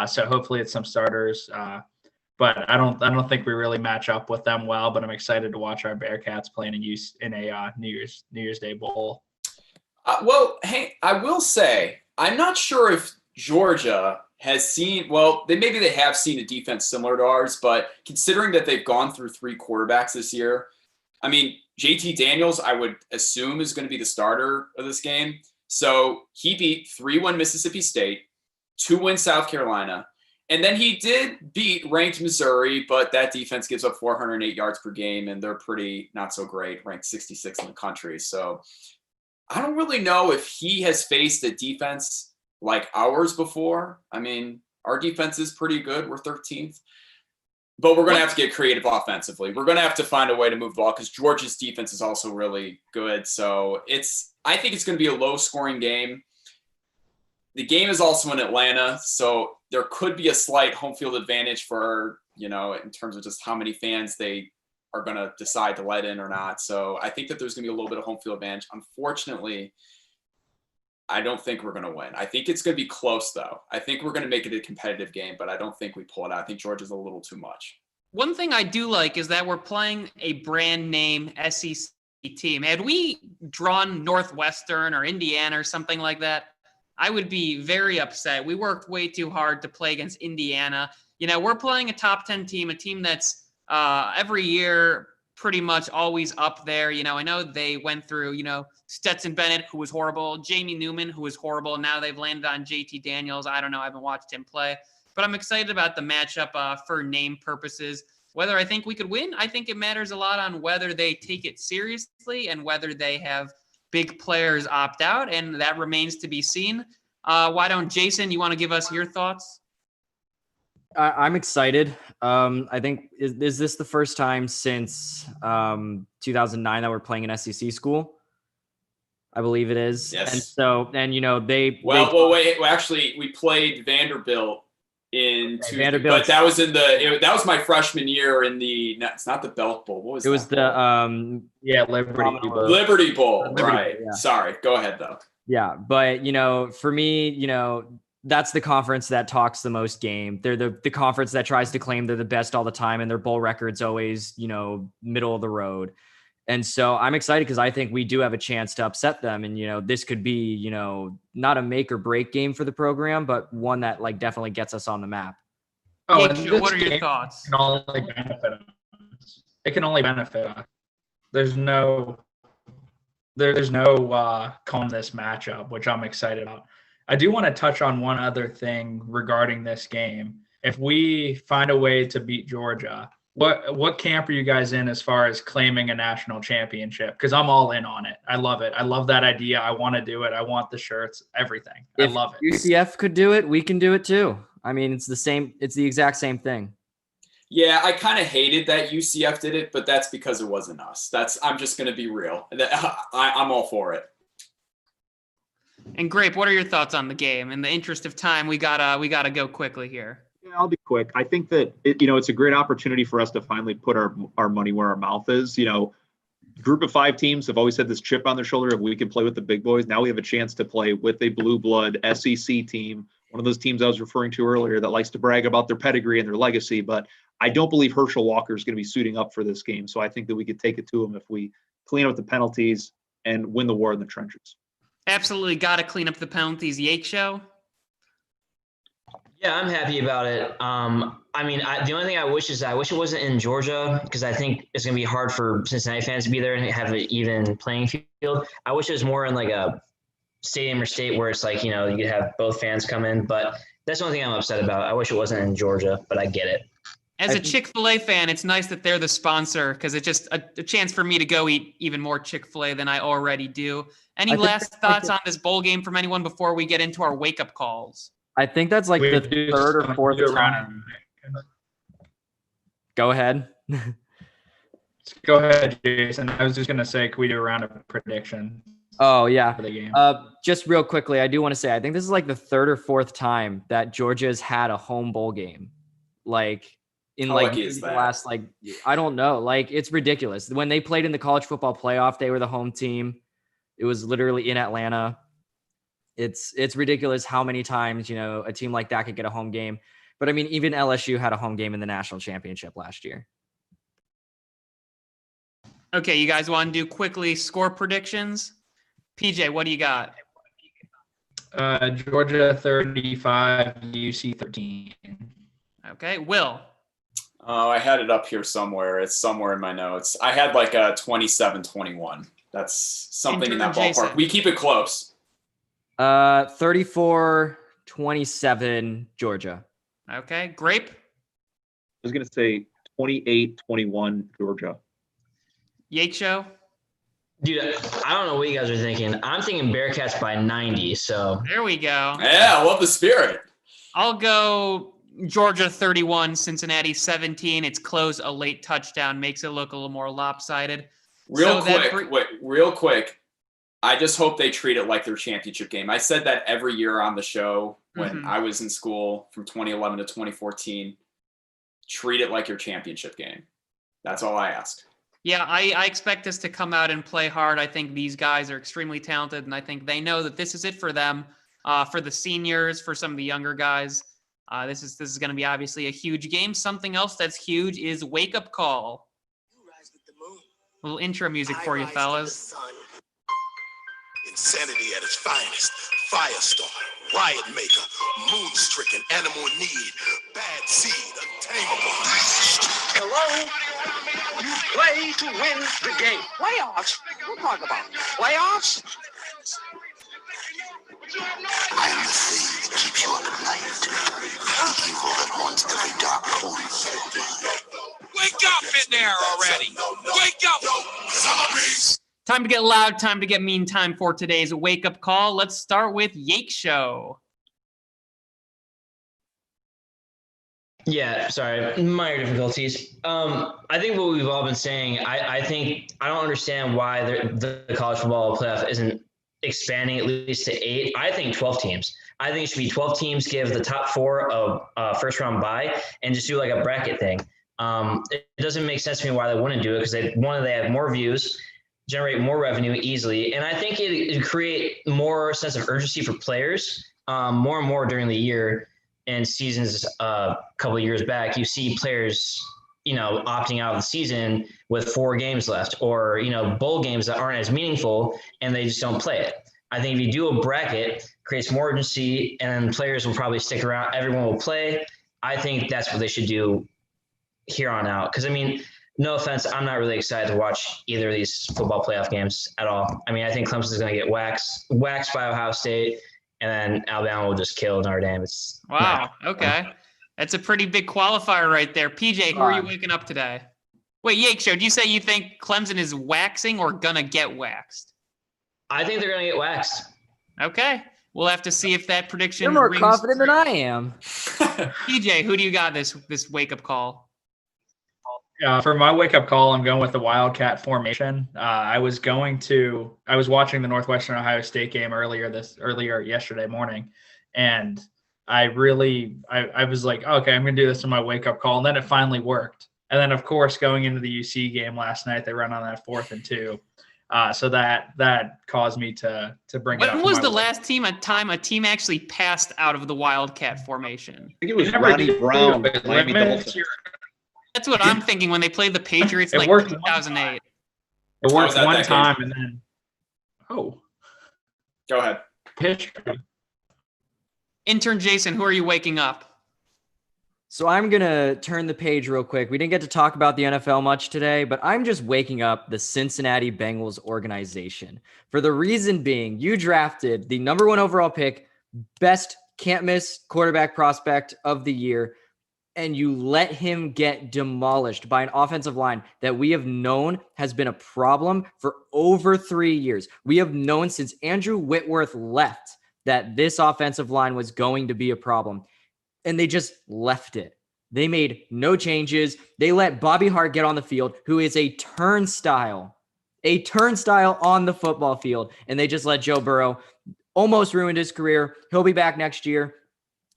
So hopefully it's some starters. But I don't think we really match up with them well. But I'm excited to watch our Bearcats playing in a New Year's Day bowl.
Well, hey, I will say I'm not sure if Georgia has seen. Well, maybe they have seen a defense similar to ours, but considering that they've gone through 3 quarterbacks this year, I mean, JT Daniels, I would assume is going to be the starter of this game. So he beat 3-1 Mississippi State, 2-win South Carolina. And then he did beat ranked Missouri, but that defense gives up 408 yards per game, and they're pretty not so great, ranked 66 in the country. So I don't really know if he has faced a defense like ours before. I mean, our defense is pretty good. We're 13th. But we're going to have to get creative offensively. We're going to have to find a way to move the ball because Georgia's defense is also really good. So I think it's going to be a low-scoring game. The game is also in Atlanta, so there could be a slight home field advantage for, in terms of just how many fans they are going to decide to let in or not. So I think that there's going to be a little bit of home field advantage. Unfortunately, I don't think we're going to win. I think it's going to be close, though. I think we're going to make it a competitive game, but I don't think we pull it out. I think Georgia's a little too much.
One thing I do like is that we're playing a brand name SEC team. Had we drawn Northwestern or Indiana or something like that, I would be very upset. We worked way too hard to play against Indiana. We're playing a top 10 team, a team that's every year pretty much always up there. I know they went through, Stetson Bennett, who was horrible, Jamie Newman, who was horrible. Now they've landed on JT Daniels. I don't know. I haven't watched him play. But I'm excited about the matchup for name purposes. Whether I think we could win, I think it matters a lot on whether they take it seriously and whether they have big players opt out, and that remains to be seen. Why don't, Jason, you want to give us your thoughts?
I'm excited. I think is this the first time since 2009 that we're playing an SEC school? I believe it is.
Yes.
And so, and you know,
wait. Well, actually, we played Vanderbilt
Vanderbilt,
but that was that was my freshman year in it's not the Belk Bowl. What was it?
It was the
Liberty Bowl.
Liberty Bowl.
Liberty
Right.
Bowl, yeah.
Sorry. Go ahead though.
Yeah, but you know, for me, you know, that's the conference that talks the most game. They're the conference that tries to claim they're the best all the time, and their bowl record's always, you know, middle of the road. And so I'm excited because I think we do have a chance to upset them. And, you know, this could be, you know, not a make or break game for the program, but one that like definitely gets us on the map.
Oh,
Yaeckshow, what are your thoughts?
It can only benefit us. There's no calling this matchup, which I'm excited about. I do want to touch on one other thing regarding this game. If we find a way to beat Georgia, what camp are you guys in as far as claiming a national championship? Because I'm all in on it. I love it. I love that idea. I want to do it. I want the shirts, everything. I love it.
UCF could do it. We can do it too. I mean, it's the exact same thing.
Yeah, I kind of hated that UCF did it, but that's because it wasn't us. I'm just going to be real. I'm all for it.
And Grape, what are your thoughts on the game? In the interest of time, we gotta go quickly here.
Yeah, I'll be quick. I think that it's a great opportunity for us to finally put our money where our mouth is. You know, group of 5 teams have always had this chip on their shoulder of we can play with the big boys. Now we have a chance to play with a blue blood SEC team, one of those teams I was referring to earlier that likes to brag about their pedigree and their legacy. But I don't believe Herschel Walker is going to be suiting up for this game. So I think that we could take it to him if we clean up the penalties and win the war in the trenches.
Absolutely got to clean up the penalties. Yaeckshow.
Yeah, I'm happy about it. I mean, the only thing I wish it wasn't in Georgia, because I think it's going to be hard for Cincinnati fans to be there and have an even playing field. I wish it was more in like a stadium or state where it's like, you know, you have both fans come in. But that's the only thing I'm upset about. I wish it wasn't in Georgia, but I get it.
As a Chick-fil-A fan, it's nice that they're the sponsor because it's just a chance for me to go eat even more Chick-fil-A than I already do. Any last thoughts on this bowl game from anyone before we get into our wake-up calls?
I think that's like the third or fourth time. Go ahead.
Go ahead, Jason. I was just going to say, can we do a round of predictions?
Oh, yeah.
For the game?
Just real quickly, I do want to say, I think this is like the third or fourth time that Georgia's had a home bowl game. Like, in like the last, like, I don't know. Like, it's ridiculous. When they played in the college football playoff, they were the home team. It was literally in Atlanta. It's ridiculous how many times, you know, a team like that could get a home game. But I mean, even LSU had a home game in the national championship last year.
Okay, you guys want to do quickly score predictions? PJ, what do you got?
Georgia 35, UC 13.
Okay, Will.
Oh, I had it up here somewhere. It's somewhere in my notes. I had like a 27-21. That's something in that ballpark.
Jason.
We keep it close.
34-27 Georgia.
Okay, Grape.
I was going to say 28-21 Georgia.
Yaeckshow.
Dude, I don't know what you guys are thinking. I'm thinking Bearcats by 90. So
There we go.
Yeah, I love the spirit.
I'll go Georgia 31, Cincinnati 17. It's close, a late touchdown makes it look a little more lopsided.
Real quick. I just hope they treat it like their championship game. I said that every year on the show when I was in school from 2011 to 2014. Treat it like your championship game. That's all I ask.
Yeah, I expect us to come out and play hard. I think these guys are extremely talented, and I think they know that this is it for them, for the seniors, for some of the younger guys. This is going to be obviously a huge game. Something else that's huge is Wake Up Call. A little intro music for you, fellas.
Insanity at its finest. Firestar, riot maker, moon-stricken, animal in need, bad seed, untamable.
Hello? You play to win the game. Playoffs? We're talking about playoffs?
I am the thing that keeps you up at night. The evil that haunts every dark corner of your mind.
Wake up in there already! Wake up!
Zombies!
Time to get loud, time to get mean, time for today's Wake Up Call. Let's start with Yaeckshow.
Yeah, sorry, minor difficulties. I think what we've all been saying, I think I don't understand why the college football playoff isn't expanding at least to 8. I think 12 teams. I think it should be 12 teams, give the top 4 a first round bye, and just do like a bracket thing. It doesn't make sense to me why they wouldn't do it because they have more views, generate more revenue easily, and I think it create more sense of urgency for players more and more during the year. And seasons a couple of years back, you see players, opting out of the season with 4 games left, or bowl games that aren't as meaningful, and they just don't play it. I think if you do a bracket, creates more urgency, and players will probably stick around. Everyone will play. I think that's what they should do here on out. Because no offense, I'm not really excited to watch either of these football playoff games at all. I think Clemson's going to get waxed by Ohio State. And then Alabama will just kill Notre Dame.
Wow. Okay. That's a pretty big qualifier right there. PJ, who are you waking up today? Wait, Yaeckshow, do you say you think Clemson is waxing or gonna get waxed?
I think they're gonna get waxed.
Okay. We'll have to see if that prediction
You're more confident than I am.
PJ, who do you got this wake-up call?
For my wake-up call, I'm going with the Wildcat formation. I was watching the Northwestern Ohio State game earlier yesterday morning, and I was like, okay, I'm going to do this in my wake-up call, and then it finally worked. And then, of course, going into the UC game last night, they run on that 4th and 2. So that caused me to bring it up.
When was the last time a team actually passed out of the Wildcat formation?
I think it was Ronnie Brown, Miami Dolphins.
That's what I'm thinking when they played the Patriots in 2008.
It worked one time and then
go ahead.
Pitch.
Intern Jason, who are you waking up?
So I'm going to turn the page real quick. We didn't get to talk about the NFL much today, but I'm just waking up the Cincinnati Bengals organization. For the reason being, you drafted the number 1 overall pick, best can't miss quarterback prospect of the year, and you let him get demolished by an offensive line that we have known has been a problem for over 3 years. We have known since Andrew Whitworth left that this offensive line was going to be a problem, and they just left it. They made no changes. They let Bobby Hart get on the field, who is a turnstile on the football field, and they just let Joe Burrow almost ruined his career. He'll be back next year.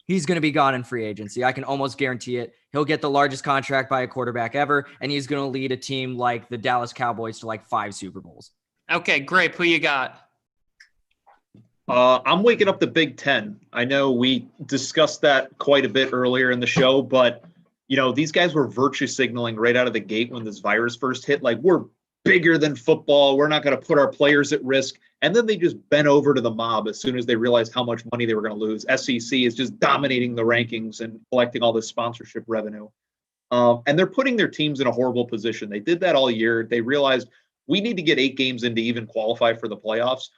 He's going to be gone in free agency. I can almost guarantee it. He'll get the largest contract by a quarterback ever, and he's going to lead a team like the Dallas Cowboys to like 5 Super Bowls.
Okay, Grape, who you got?
I'm waking up the Big Ten. I know we discussed that quite a bit earlier in the show, but, these guys were virtue signaling right out of the gate when this virus first hit. Like, we're bigger than football. We're not going to put our players at risk. And then they just bent over to the mob as soon as they realized how much money they were going to lose. SEC is just dominating the rankings and collecting all this sponsorship revenue. And they're putting their teams in a horrible position. They did that all year. They realized we need to get 8 games in to even qualify for the playoffs.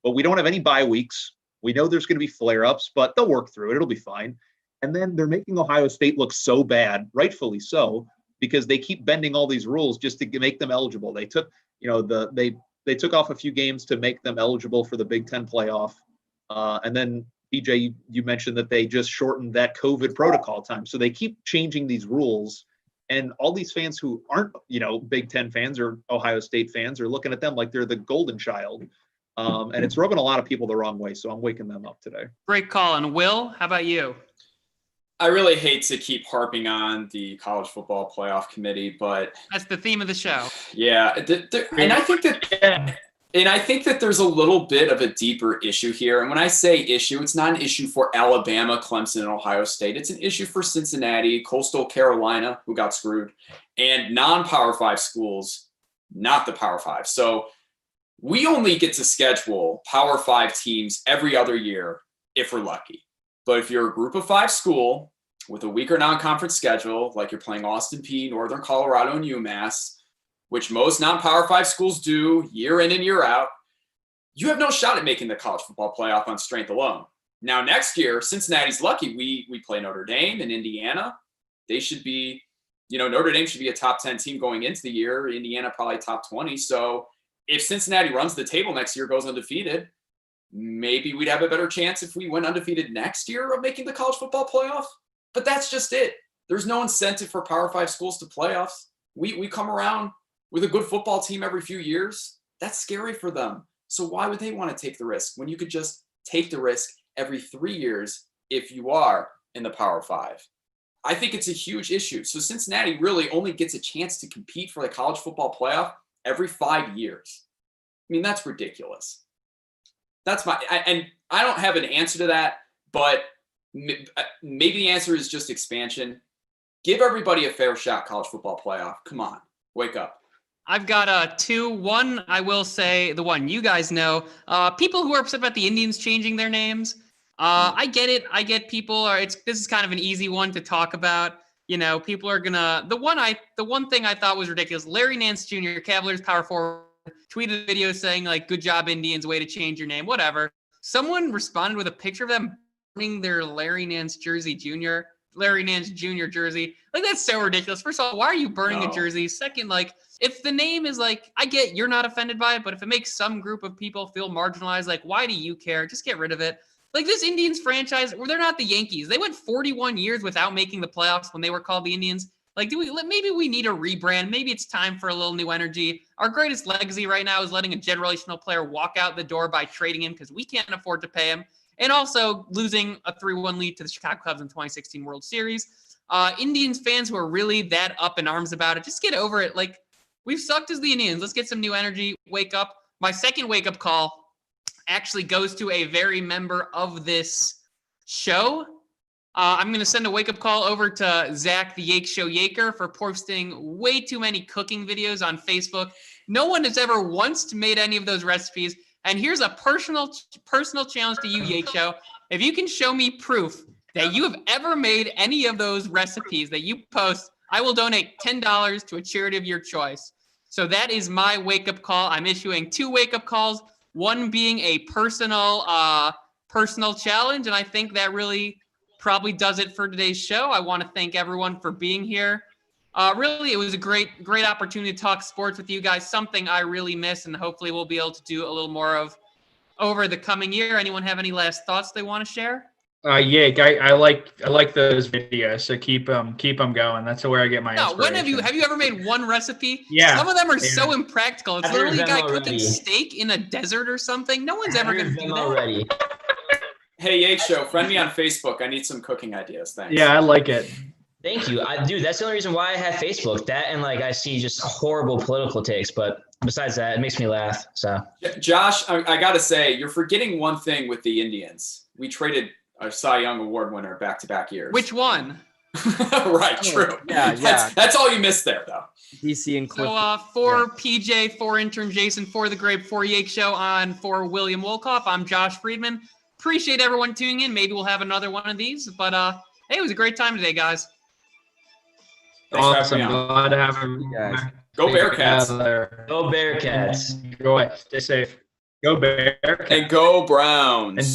But we don't have any bye weeks. We know there's going to be flare-ups, but they'll work through it. It'll be fine. And then they're making Ohio State look so bad, rightfully so, because they keep bending all these rules just to make them eligible. They took, they took off a few games to make them eligible for the Big Ten playoff. And then, PJ, you mentioned that they just shortened that COVID protocol time. So they keep changing these rules. And all these fans who aren't, Big Ten fans or Ohio State fans are looking at them like they're the golden child. And it's rubbing a lot of people the wrong way. So I'm waking them up today.
Great call. And Will, how about you?
I really hate to keep harping on the college football playoff committee, but
that's the theme of the show.
Yeah. And I think that there's a little bit of a deeper issue here. And when I say issue, it's not an issue for Alabama, Clemson, and Ohio State. It's an issue for Cincinnati, Coastal Carolina, who got screwed, and non-Power 5 schools, not the Power 5. So we only get to schedule Power 5 teams every other year if we're lucky. But if you're a group of 5 school with a weaker non-conference schedule, like you're playing Austin Peay, Northern Colorado, and UMass, which most non-Power 5 schools do year in and year out, you have no shot at making the college football playoff on strength alone. Now, next year, Cincinnati's lucky. We play Notre Dame and Indiana. They should be, Notre Dame should be a top 10 team going into the year. Indiana probably top 20. So if Cincinnati runs the table next year, goes undefeated, maybe we'd have a better chance if we went undefeated next year of making the college football playoff. But that's just it. There's no incentive for Power 5 schools to playoffs. We come around with a good football team every few years. That's scary for them. So why would they want to take the risk when you could just take the risk every 3 years if you are in the Power 5? I think it's a huge issue. So Cincinnati really only gets a chance to compete for the college football playoff every 5 years. I mean, that's ridiculous. That's and I don't have an answer to that, but maybe the answer is just expansion. Give everybody a fair shot, college football playoff. Come on, wake up.
I've got 2. One, I will say the one you guys know. People who are upset about the Indians changing their names. I get it. I get people this is kind of an easy one to talk about. You know, people are gonna the one thing I thought was ridiculous. Larry Nance Jr., Cavaliers power forward, tweeted a video saying like, "Good job, Indians, way to change your name." Whatever. Someone responded with a picture of them burning their Larry Nance Jr. jersey. Like, that's so ridiculous. First of all, why are you burning a jersey? Second, like, if the name is like, I get you're not offended by it, but if it makes some group of people feel marginalized, like, why do you care? Just get rid of it. Like, this Indians franchise, they're not the Yankees. They went 41 years without making the playoffs when they were called the Indians. Like, maybe we need a rebrand. Maybe it's time for a little new energy. Our greatest legacy right now is letting a generational player walk out the door by trading him because we can't afford to pay him. And also losing a 3-1 lead to the Chicago Cubs in 2016 World Series. Indians fans who are really that up in arms about it, just get over it. Like, we've sucked as the Indians. Let's get some new energy. Wake up. My second wake-up call actually goes to a very member of this show. I'm going to send a wake-up call over to Zach, the Yaeckshow Yaker, for posting way too many cooking videos on Facebook. No one has ever once made any of those recipes. And here's a personal challenge to you, Yaeckshow. If you can show me proof that you have ever made any of those recipes that you post, I will donate $10 to a charity of your choice. So that is my wake-up call. I'm issuing 2 wake-up calls, one being a personal challenge, and I think that really probably does it for today's show. I want to thank everyone for being here. Really, it was a great opportunity to talk sports with you guys, something I really miss, and hopefully we'll be able to do a little more of over the coming year. Anyone have any last thoughts they want to share?
Yeah, I like those videos, so keep them going. That's where I get my inspiration.
When have you ever made one recipe?
Yeah.
Some of them are so impractical. It's literally a guy cooking
already.
Steak in a desert or something. No one's ever going to do that.
Already.
Hey, Yaeckshow, friend me on Facebook. I need some cooking ideas. Thanks.
Yeah, I like it.
Thank you. Dude, that's the only reason why I have Facebook. That and like I see just horrible political takes, but besides that, it makes me laugh. So
Josh, I got to say, you're forgetting one thing with the Indians. We traded a Cy Young Award winner back-to-back years.
Which one?
Right, true.
Yeah.
That's all you missed there, though.
DC and Cliff.
So for PJ, for Intern Jason, for the Grape, for Yaeckshow, for William Wolkoff, I'm Josh Friedman. Appreciate everyone tuning in. Maybe we'll have another one of these. But hey, it was a great time today, guys.
Thanks for
Awesome.
having me on.
Glad to have you
guys.
Go Bearcats.
go Bearcats.
Go away. Stay safe. Go Bearcats.
And go Browns.